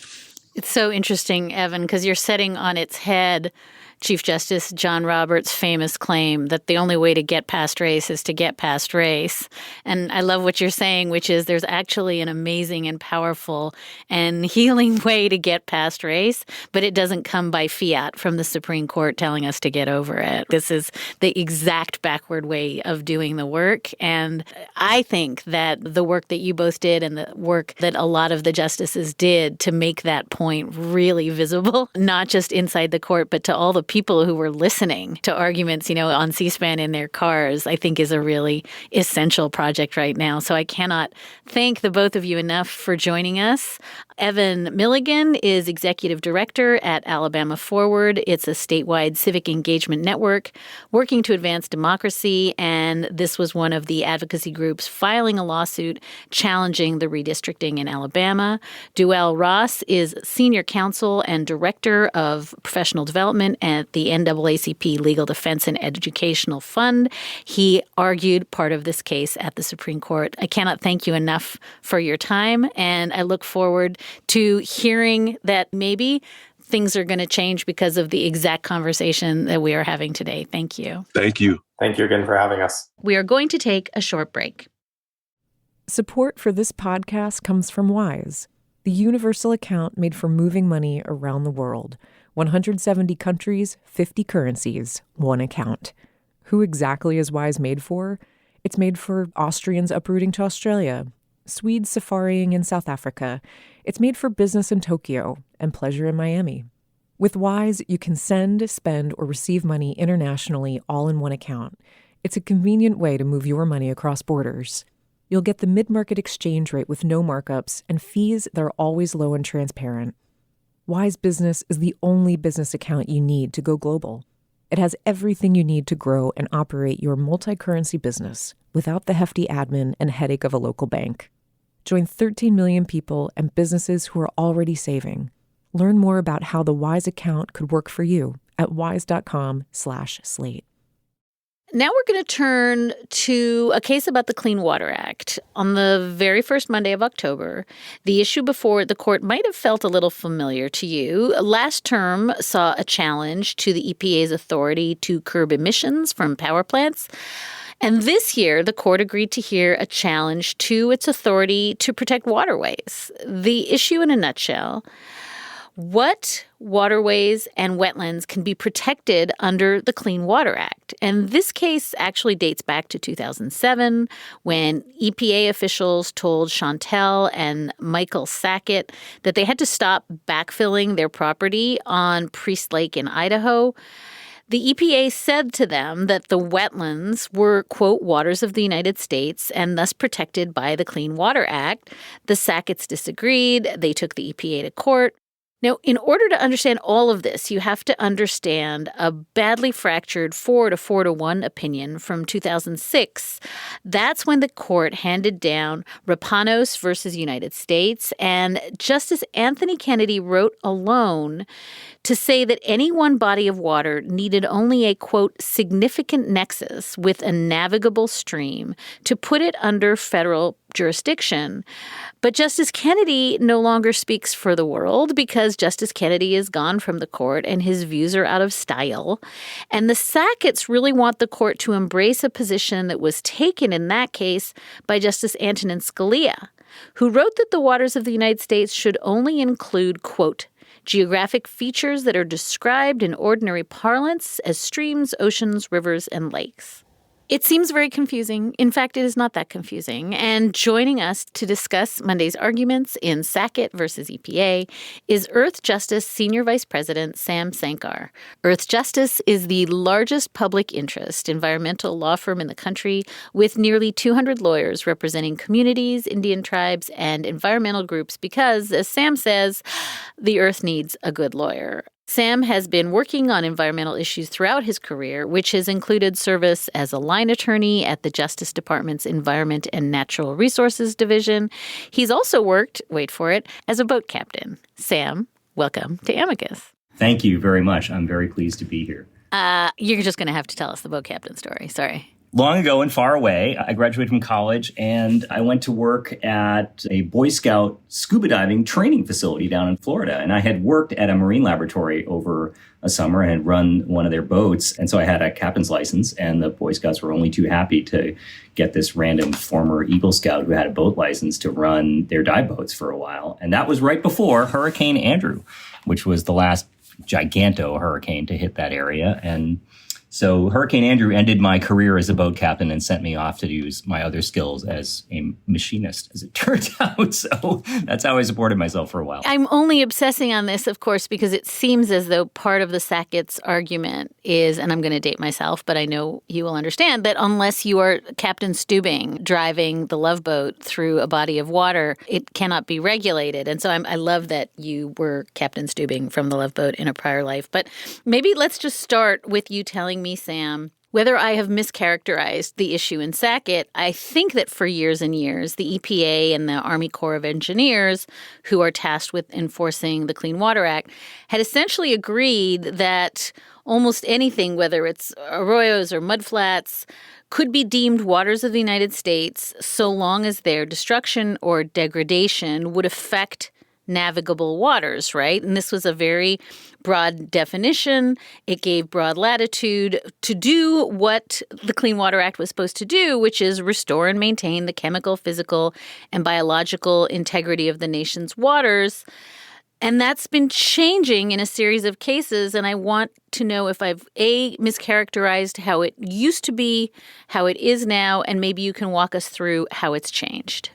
It's so interesting, Evan, because you're setting on its head Chief Justice John Roberts' famous claim that the only way to get past race is to get past race. And I love what you're saying, which is there's actually an amazing and powerful and healing way to get past race, but it doesn't come by fiat from the Supreme Court telling us to get over it. This is the exact backward way of doing the work. And I think that the work that you both did and the work that a lot of the justices did to make that point really visible, not just inside the court, but to all the people who were listening to arguments, on C-SPAN in their cars, I think is a really essential project right now. So I cannot thank the both of you enough for joining us. Evan Milligan is executive director at Alabama Forward. It's a statewide civic engagement network working to advance democracy. And this was one of the advocacy groups filing a lawsuit challenging the redistricting in Alabama. Deuel Ross is senior counsel and director of professional development at the NAACP Legal Defense and Educational Fund. He argued part of this case at the Supreme Court. I cannot thank you enough for your time, and I look forward to hearing that maybe things are going to change because of the exact conversation that we are having today. Thank you. Thank you. Thank you again for having us. We are going to take a short break. Support for this podcast comes from Wise, the universal account made for moving money around the world. 170 countries, 50 currencies, one account. Who exactly is Wise made for? It's made for Austrians uprooting to Australia, Swedes safarying in South Africa. It's made for business in Tokyo and pleasure in Miami. With Wise, you can send, spend, or receive money internationally all in one account. It's a convenient way to move your money across borders. You'll get the mid-market exchange rate with no markups and fees that are always low and transparent. Wise Business is the only business account you need to go global. It has everything you need to grow and operate your multi-currency business without the hefty admin and headache of a local bank. Join 13 million people and businesses who are already saving. Learn more about how the Wise account could work for you at wise.com/slate. Now we're going to turn to a case about the Clean Water Act. On the very first Monday of October, the issue before the court might have felt a little familiar to you. Last term saw a challenge to the EPA's authority to curb emissions from power plants. And this year, the court agreed to hear a challenge to its authority to protect waterways. The issue in a nutshell: what waterways and wetlands can be protected under the Clean Water Act? And this case actually dates back to 2007, when EPA officials told Chantel and Michael Sackett that they had to stop backfilling their property on Priest Lake in Idaho. The EPA said to them that the wetlands were, quote, waters of the United States and thus protected by the Clean Water Act. The Sacketts disagreed. They took the EPA to court. Now, in order to understand all of this, you have to understand a badly fractured 4-1 opinion from 2006. That's when the court handed down Rapanos versus United States, and Justice Anthony Kennedy wrote alone to say that any one body of water needed only a, quote, significant nexus with a navigable stream to put it under federal jurisdiction. But Justice Kennedy no longer speaks for the world, because Justice Kennedy is gone from the court and his views are out of style. And the Sacketts really want the court to embrace a position that was taken in that case by Justice Antonin Scalia, who wrote that the waters of the United States should only include, quote, geographic features that are described in ordinary parlance as streams, oceans, rivers, and lakes. It seems very confusing. In fact, it is not that confusing. And joining us to discuss Monday's arguments in Sackett versus EPA is Earth Justice Senior Vice President Sam Sankar. Earth Justice is the largest public interest environmental law firm in the country, with nearly 200 lawyers representing communities, Indian tribes, and environmental groups because, as Sam says, the Earth needs a good lawyer. Sam has been working on environmental issues throughout his career, which has included service as a line attorney at the Justice Department's Environment and Natural Resources Division. He's also worked, wait for it, as a boat captain. Sam, welcome to Amicus. Thank you very much. I'm very pleased to be here. You're just going to have to tell us the boat captain story. Sorry. Long ago and far away, I graduated from college and I went to work at a Boy Scout scuba diving training facility down in Florida. And I had worked at a marine laboratory over a summer and had run one of their boats. And so I had a captain's license, and the Boy Scouts were only too happy to get this random former Eagle Scout who had a boat license to run their dive boats for a while. And that was right before Hurricane Andrew, which was the last giganto hurricane to hit that area. And so Hurricane Andrew ended my career as a boat captain and sent me off to use my other skills as a machinist, as it turns out. So that's how I supported myself for a while. I'm only obsessing on this, of course, because it seems as though part of the Sackett's argument is, and I'm going to date myself, but I know you will understand, that unless you are Captain Stubing driving the Love Boat through a body of water, it cannot be regulated. And so I love that you were Captain Stubing from the Love Boat in a prior life. But maybe let's just start with you telling me, Sam, whether I have mischaracterized the issue in Sackett. I think that for years and years, the EPA and the Army Corps of Engineers, who are tasked with enforcing the Clean Water Act, had essentially agreed that almost anything, whether it's arroyos or mudflats, could be deemed waters of the United States so long as their destruction or degradation would affect navigable waters, right? And this was a very broad definition. It gave broad latitude to do what the Clean Water Act was supposed to do, which is restore and maintain the chemical, physical, and biological integrity of the nation's waters. And that's been changing in a series of cases. And I want to know if I've, mischaracterized how it used to be, how it is now, and maybe you can walk us through how it's changed.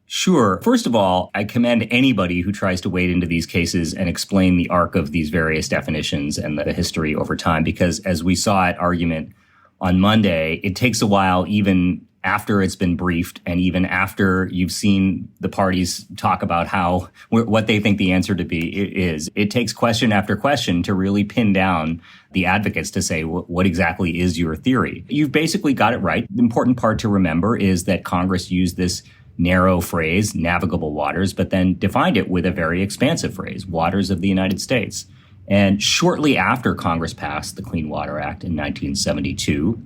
Sure. First of all, I commend anybody who tries to wade into these cases and explain the arc of these various definitions and the history over time, because as we saw at argument on Monday, it takes a while even after it's been briefed and even after you've seen the parties talk about what they think the answer to be is. It takes question after question to really pin down the advocates to say, what exactly is your theory? You've basically got it right. The important part to remember is that Congress used this narrow phrase, navigable waters, but then defined it with a very expansive phrase, waters of the United States. And shortly after Congress passed the Clean Water Act in 1972,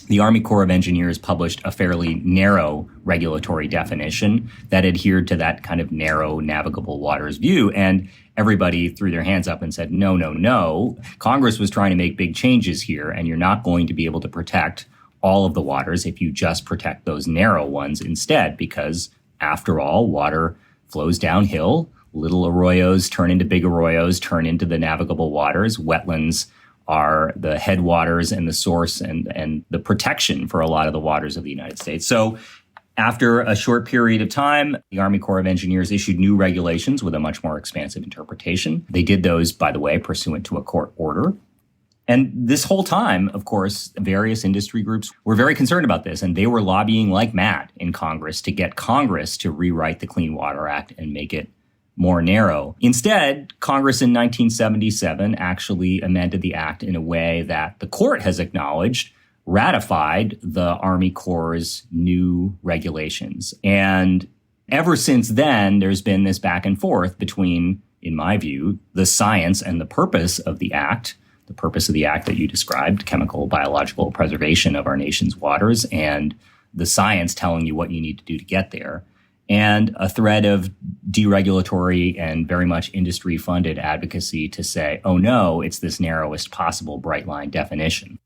the Army Corps of Engineers published a fairly narrow regulatory definition that adhered to that kind of narrow navigable waters view. And everybody threw their hands up and said, no, no, no. Congress was trying to make big changes here, and you're not going to be able to protect all of the waters if you just protect those narrow ones instead, because after all, water flows downhill. Little arroyos turn into big arroyos, turn into the navigable waters. Wetlands are the headwaters and the source and the protection for a lot of the waters of the United States. So after a short period of time, the Army Corps of Engineers issued new regulations with a much more expansive interpretation. They did those, by the way, pursuant to a court order. And this whole time, of course, various industry groups were very concerned about this, and they were lobbying like mad in Congress to get Congress to rewrite the Clean Water Act and make it more narrow. Instead, Congress in 1977 actually amended the act in a way that the court has acknowledged ratified the Army Corps' new regulations. And ever since then, there's been this back and forth between, in my view, the science and the purpose of the act that you described, chemical, biological preservation of our nation's waters, and the science telling you what you need to do to get there, and a thread of deregulatory and very much industry-funded advocacy to say, oh no, it's this narrowest possible bright line definition.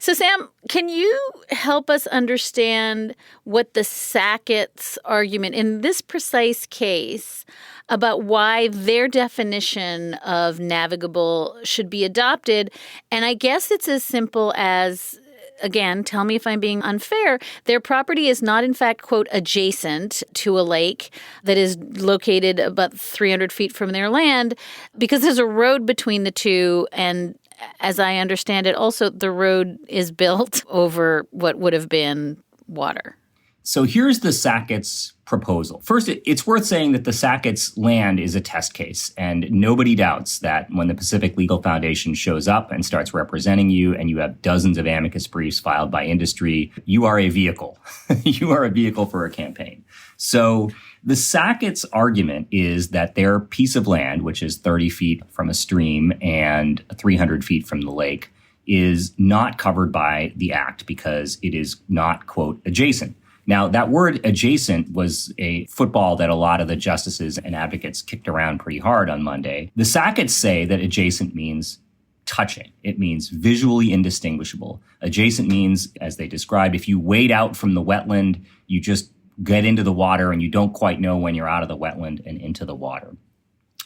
So, Sam, can you help us understand what the Sackett's argument in this precise case about why their definition of navigable should be adopted? And I guess it's as simple as, again, tell me if I'm being unfair, their property is not, in fact, quote, adjacent to a lake that is located about 300 feet from their land, because there's a road between the two. And as I understand it, also the road is built over what would have been water. So here's the Sackett's proposal. First, it's worth saying that the Sackett's land is a test case, and nobody doubts that when the Pacific Legal Foundation shows up and starts representing you and you have dozens of amicus briefs filed by industry, you are a vehicle. You are a vehicle for a campaign. So the Sackett's argument is that their piece of land, which is 30 feet from a stream and 300 feet from the lake, is not covered by the act because it is not, quote, adjacent. Now, that word adjacent was a football that a lot of the justices and advocates kicked around pretty hard on Monday. The Sacketts say that adjacent means touching. It means visually indistinguishable. Adjacent means, as they described, if you wade out from the wetland, you just get into the water and you don't quite know when you're out of the wetland and into the water.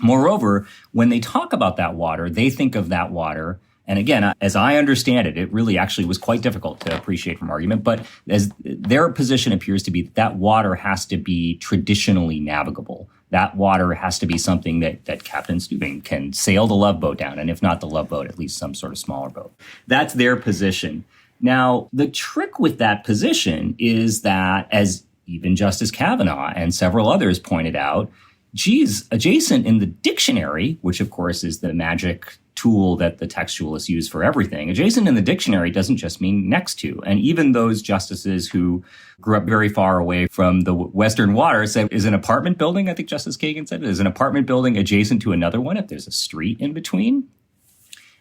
Moreover, when they talk about that water, they think of that water. And again, as I understand it, it really actually was quite difficult to appreciate from argument. But as their position appears to be, that water has to be traditionally navigable. That water has to be something that Captain Stubing can sail the Love Boat down. And if not the Love Boat, at least some sort of smaller boat. That's their position. Now, the trick with that position is that, as even Justice Kavanaugh and several others pointed out, geez, adjacent in the dictionary, which of course is the magic tool that the textualists use for everything. Adjacent in the dictionary doesn't just mean next to. And even those justices who grew up very far away from the Western water said, is an apartment building, I think Justice Kagan said, is an apartment building adjacent to another one if there's a street in between?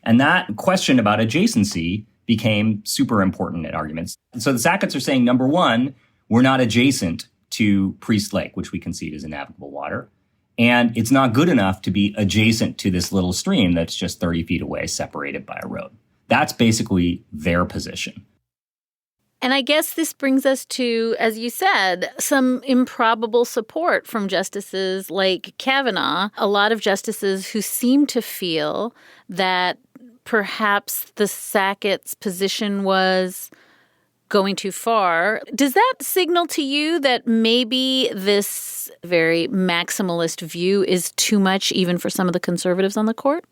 And that question about adjacency became super important at arguments. So the Sacketts are saying, number one, we're not adjacent to Priest Lake, which we concede is a navigable water. And it's not good enough to be adjacent to this little stream that's just 30 feet away, separated by a road. That's basically their position. And I guess this brings us to, as you said, some improbable support from justices like Kavanaugh, a lot of justices who seem to feel that perhaps the Sackett's position was going too far. Does that signal to you that maybe this very maximalist view is too much even for some of the conservatives on the court?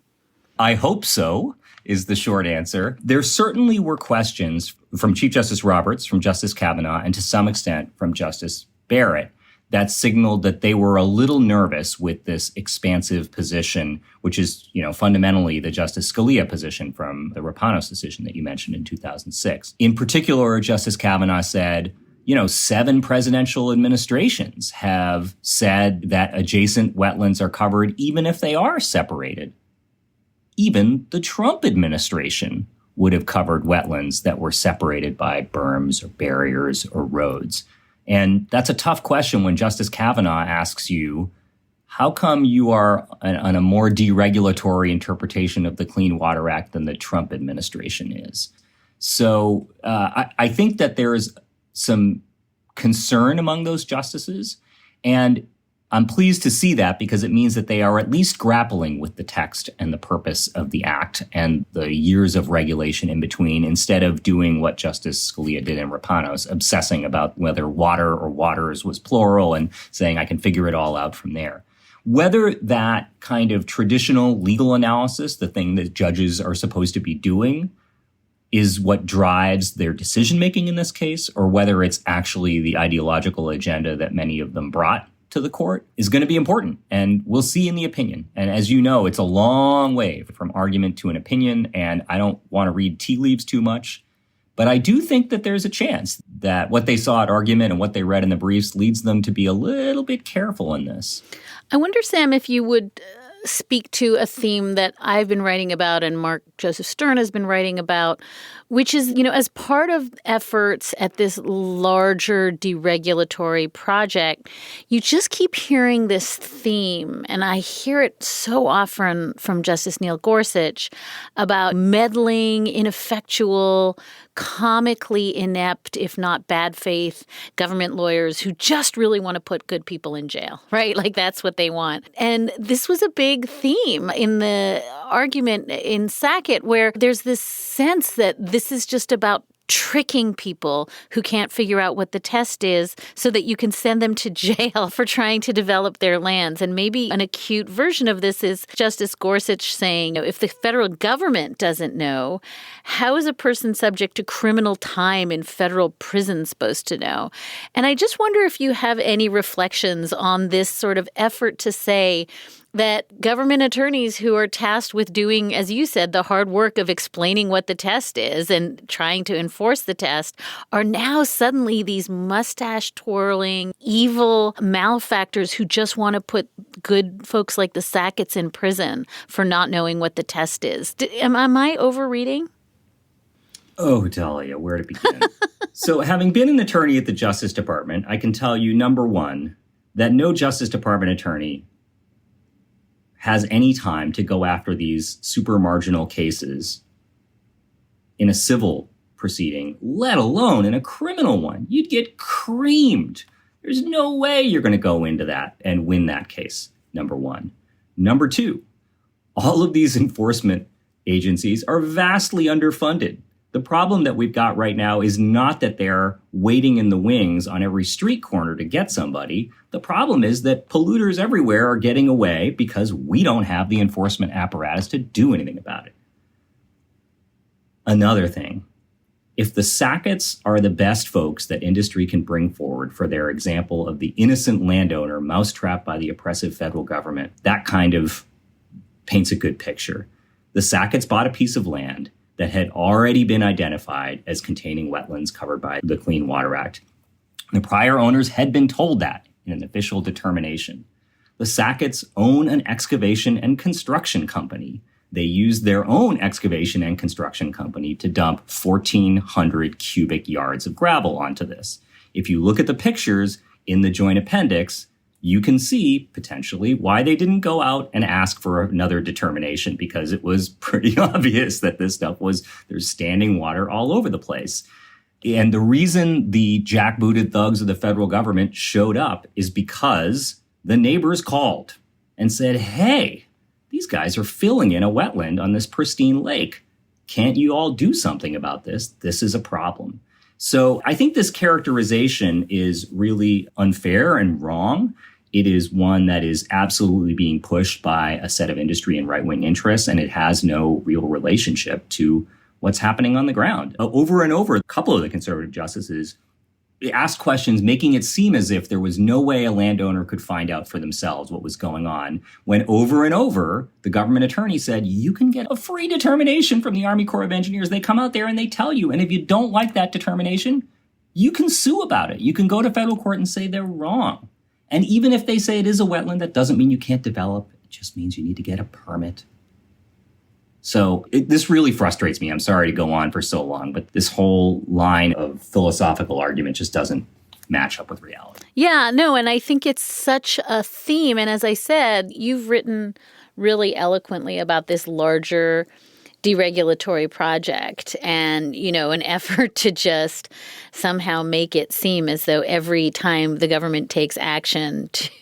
I hope so, is the short answer. There certainly were questions from Chief Justice Roberts, from Justice Kavanaugh, and to some extent from Justice Barrett that signaled that they were a little nervous with this expansive position, which is, fundamentally the Justice Scalia position from the Rapanos decision that you mentioned in 2006. In particular, Justice Kavanaugh said, 7 presidential administrations have said that adjacent wetlands are covered even if they are separated. Even the Trump administration would have covered wetlands that were separated by berms or barriers or roads. And that's a tough question when Justice Kavanaugh asks you, how come you are on a more deregulatory interpretation of the Clean Water Act than the Trump administration is? So I think that there is some concern among those justices, and I'm pleased to see that because it means that they are at least grappling with the text and the purpose of the act and the years of regulation in between, instead of doing what Justice Scalia did in Rapanos, obsessing about whether water or waters was plural and saying I can figure it all out from there. Whether that kind of traditional legal analysis, the thing that judges are supposed to be doing, is what drives their decision-making in this case, or whether it's actually the ideological agenda that many of them brought to the court, is going to be important. And we'll see in the opinion. And as you know, it's a long way from argument to an opinion, and I don't want to read tea leaves too much. But I do think that there's a chance that what they saw at argument and what they read in the briefs leads them to be a little bit careful in this. I wonder, Sam, if you would speak to a theme that I've been writing about and Mark Joseph Stern has been writing about, which is, as part of efforts at this larger deregulatory project, you just keep hearing this theme, and I hear it so often from Justice Neil Gorsuch, about meddling, ineffectual, comically inept, if not bad faith, government lawyers who just really want to put good people in jail, right? Like that's what they want. And this was a big theme in the argument in Sackett, where there's this sense that this is just about tricking people who can't figure out what the test is so that you can send them to jail for trying to develop their lands. And maybe an acute version of this is Justice Gorsuch saying, if the federal government doesn't know, how is a person subject to criminal time in federal prison supposed to know? And I just wonder if you have any reflections on this sort of effort to say that government attorneys who are tasked with doing, as you said, the hard work of explaining what the test is and trying to enforce the test are now suddenly these mustache-twirling, evil malefactors who just want to put good folks like the Sacketts in prison for not knowing what the test is. Am I overreading? Oh, Dahlia, where to begin? So having been an attorney at the Justice Department, I can tell you, number one, that no Justice Department attorney has any time to go after these super marginal cases in a civil proceeding, let alone in a criminal one. You'd get creamed. There's no way you're going to go into that and win that case, number one. Number two, all of these enforcement agencies are vastly underfunded. The problem that we've got right now is not that they're waiting in the wings on every street corner to get somebody. The problem is that polluters everywhere are getting away because we don't have the enforcement apparatus to do anything about it. Another thing, if the Sacketts are the best folks that industry can bring forward for their example of the innocent landowner mousetrapped by the oppressive federal government, that kind of paints a good picture. The Sacketts bought a piece of land that had already been identified as containing wetlands covered by the Clean Water Act. The prior owners had been told that in an official determination. The Sacketts own an excavation and construction company. They used their own excavation and construction company to dump 1,400 cubic yards of gravel onto this. If you look at the pictures in the joint appendix, you can see potentially why they didn't go out and ask for another determination, because it was pretty obvious that this stuff there's standing water all over the place. And the reason the jackbooted thugs of the federal government showed up is because the neighbors called and said, hey, these guys are filling in a wetland on this pristine lake. Can't you all do something about this? This is a problem. So I think this characterization is really unfair and wrong. It is one that is absolutely being pushed by a set of industry and right-wing interests, and it has no real relationship to what's happening on the ground. Over and over, a couple of the conservative justices asked questions making it seem as if there was no way a landowner could find out for themselves what was going on, when over and over, the government attorney said, you can get a free determination from the Army Corps of Engineers. They come out there and they tell you. And if you don't like that determination, you can sue about it. You can go to federal court and say they're wrong. And even if they say it is a wetland, that doesn't mean you can't develop. It just means you need to get a permit. So this really frustrates me. I'm sorry to go on for so long, but this whole line of philosophical argument just doesn't match up with reality. Yeah, no, and I think it's such a theme. And as I said, you've written really eloquently about this larger deregulatory project and, an effort to just somehow make it seem as though every time the government takes action to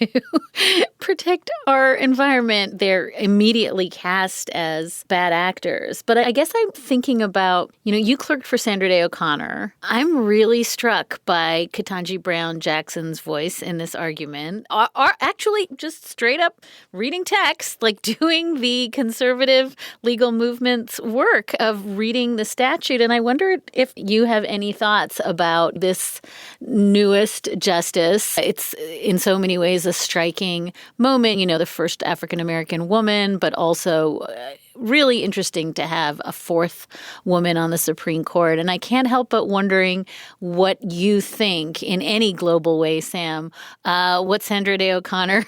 protect our environment, they're immediately cast as bad actors. But I guess I'm thinking about, you clerked for Sandra Day O'Connor. I'm really struck by Ketanji Brown Jackson's voice in this argument. Actually, just straight up reading text, like doing the conservative legal movement's work of reading the statute. And I wondered if you have any thoughts about this newest justice. It's in so many ways a striking moment, the first African-American woman, but also really interesting to have a fourth woman on the Supreme Court. And I can't help but wondering what you think in any global way, Sam, what Sandra Day O'Connor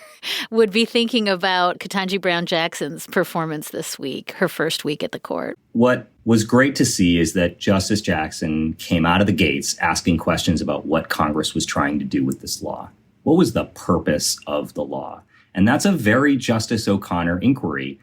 would be thinking about Ketanji Brown Jackson's performance this week, her first week at the court. What was great to see is that Justice Jackson came out of the gates asking questions about what Congress was trying to do with this law. What was the purpose of the law? And that's a very Justice O'Connor inquiry.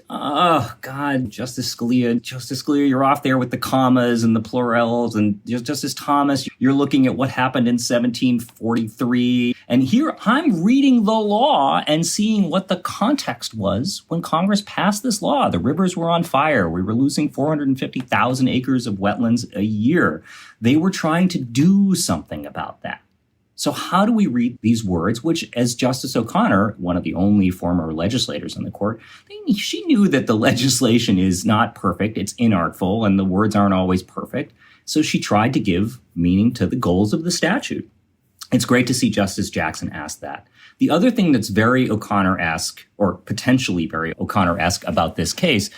Oh, God, Justice Scalia, you're off there with the commas and the plurals. And Justice Thomas, you're looking at what happened in 1743. And here I'm reading the law and seeing what the context was when Congress passed this law. The rivers were on fire. We were losing 450,000 acres of wetlands a year. They were trying to do something about that. So how do we read these words, which, as Justice O'Connor, one of the only former legislators on the court, she knew that the legislation is not perfect, it's inartful, and the words aren't always perfect. So she tried to give meaning to the goals of the statute. It's great to see Justice Jackson ask that. The other thing that's very O'Connor-esque, or potentially very O'Connor-esque about this case,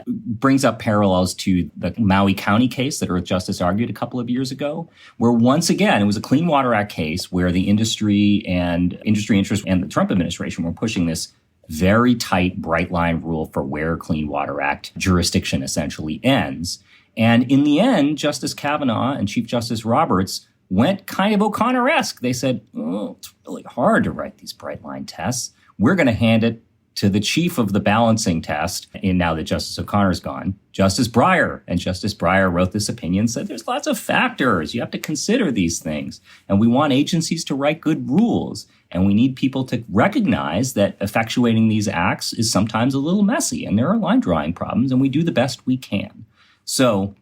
brings up parallels to the Maui County case that Earth Justice argued a couple of years ago, where once again, it was a Clean Water Act case where the industry interests and the Trump administration were pushing this very tight, bright line rule for where Clean Water Act jurisdiction essentially ends. And in the end, Justice Kavanaugh and Chief Justice Roberts went kind of O'Connor-esque. They said, it's really hard to write these bright line tests. We're going to hand it to the chief of the balancing test, and now that Justice O'Connor's gone, Justice Breyer. And Justice Breyer wrote this opinion, said there's lots of factors. You have to consider these things. And we want agencies to write good rules. And we need people to recognize that effectuating these acts is sometimes a little messy, and there are line drawing problems, and we do the best we can. So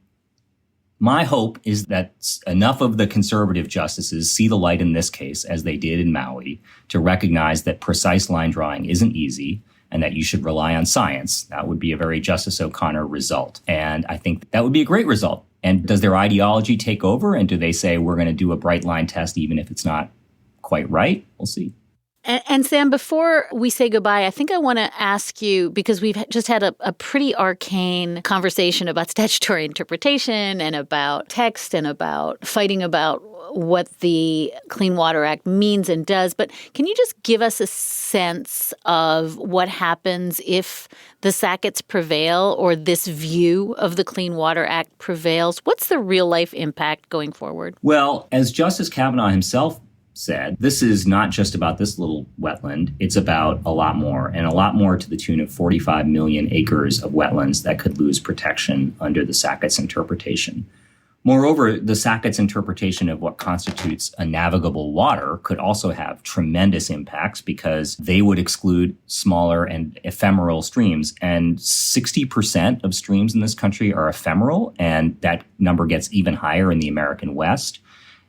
my hope is that enough of the conservative justices see the light in this case, as they did in Maui, to recognize that precise line drawing isn't easy and that you should rely on science. That would be a very Justice O'Connor result. And I think that would be a great result. And does their ideology take over? And do they say, we're going to do a bright line test even if it's not quite right? We'll see. And Sam, before we say goodbye, I think I want to ask you, because we've just had a pretty arcane conversation about statutory interpretation and about text and about fighting about what the Clean Water Act means and does. But can you just give us a sense of what happens if the Sacketts prevail or this view of the Clean Water Act prevails? What's the real life impact going forward? Well, as Justice Kavanaugh himself said, this is not just about this little wetland. It's about a lot more, and a lot more to the tune of 45 million acres of wetlands that could lose protection under the Sackett's interpretation. Moreover, the Sackett's interpretation of what constitutes a navigable water could also have tremendous impacts because they would exclude smaller and ephemeral streams. And 60% of streams in this country are ephemeral, and that number gets even higher in the American West.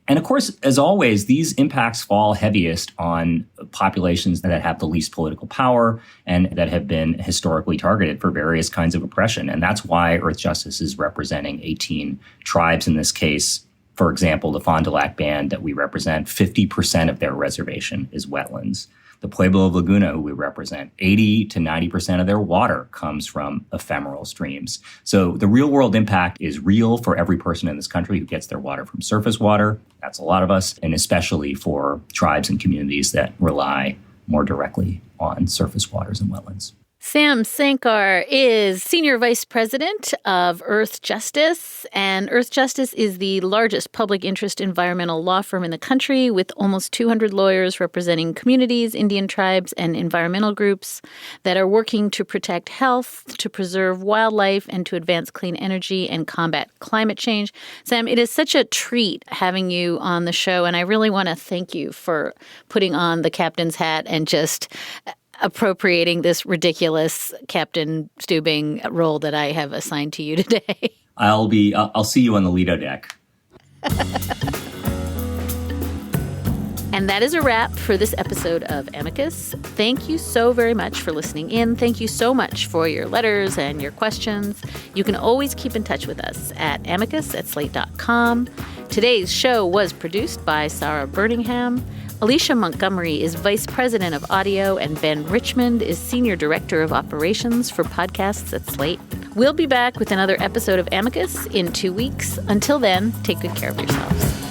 And of course, as always, these impacts fall heaviest on populations that have the least political power and that have been historically targeted for various kinds of oppression. And that's why Earth Justice is representing 18 tribes in this case. For example, the Fond du Lac Band that we represent, 50% of their reservation is wetlands. The Pueblo of Laguna, who we represent, 80 to 90% of their water comes from ephemeral streams. So the real world impact is real for every person in this country who gets their water from surface water. That's a lot of us, and especially for tribes and communities that rely more directly on surface waters and wetlands. Sam Sankar is Senior Vice President of Earth Justice, and Earth Justice is the largest public interest environmental law firm in the country with almost 200 lawyers representing communities, Indian tribes, and environmental groups that are working to protect health, to preserve wildlife, and to advance clean energy and combat climate change. Sam, it is such a treat having you on the show, and I really want to thank you for putting on the captain's hat and just appropriating this ridiculous Captain Steubing role that I have assigned to you today. I'll see you on the Lido deck. And that is a wrap for this episode of Amicus. Thank you so very much for listening in. Thank you so much for your letters and your questions. You can always keep in touch with us at amicus@slate.com. Today's show was produced by Sarah Birmingham. Alicia Montgomery is Vice President of Audio, and Ben Richmond is Senior Director of Operations for Podcasts at Slate. We'll be back with another episode of Amicus in 2 weeks. Until then, take good care of yourselves.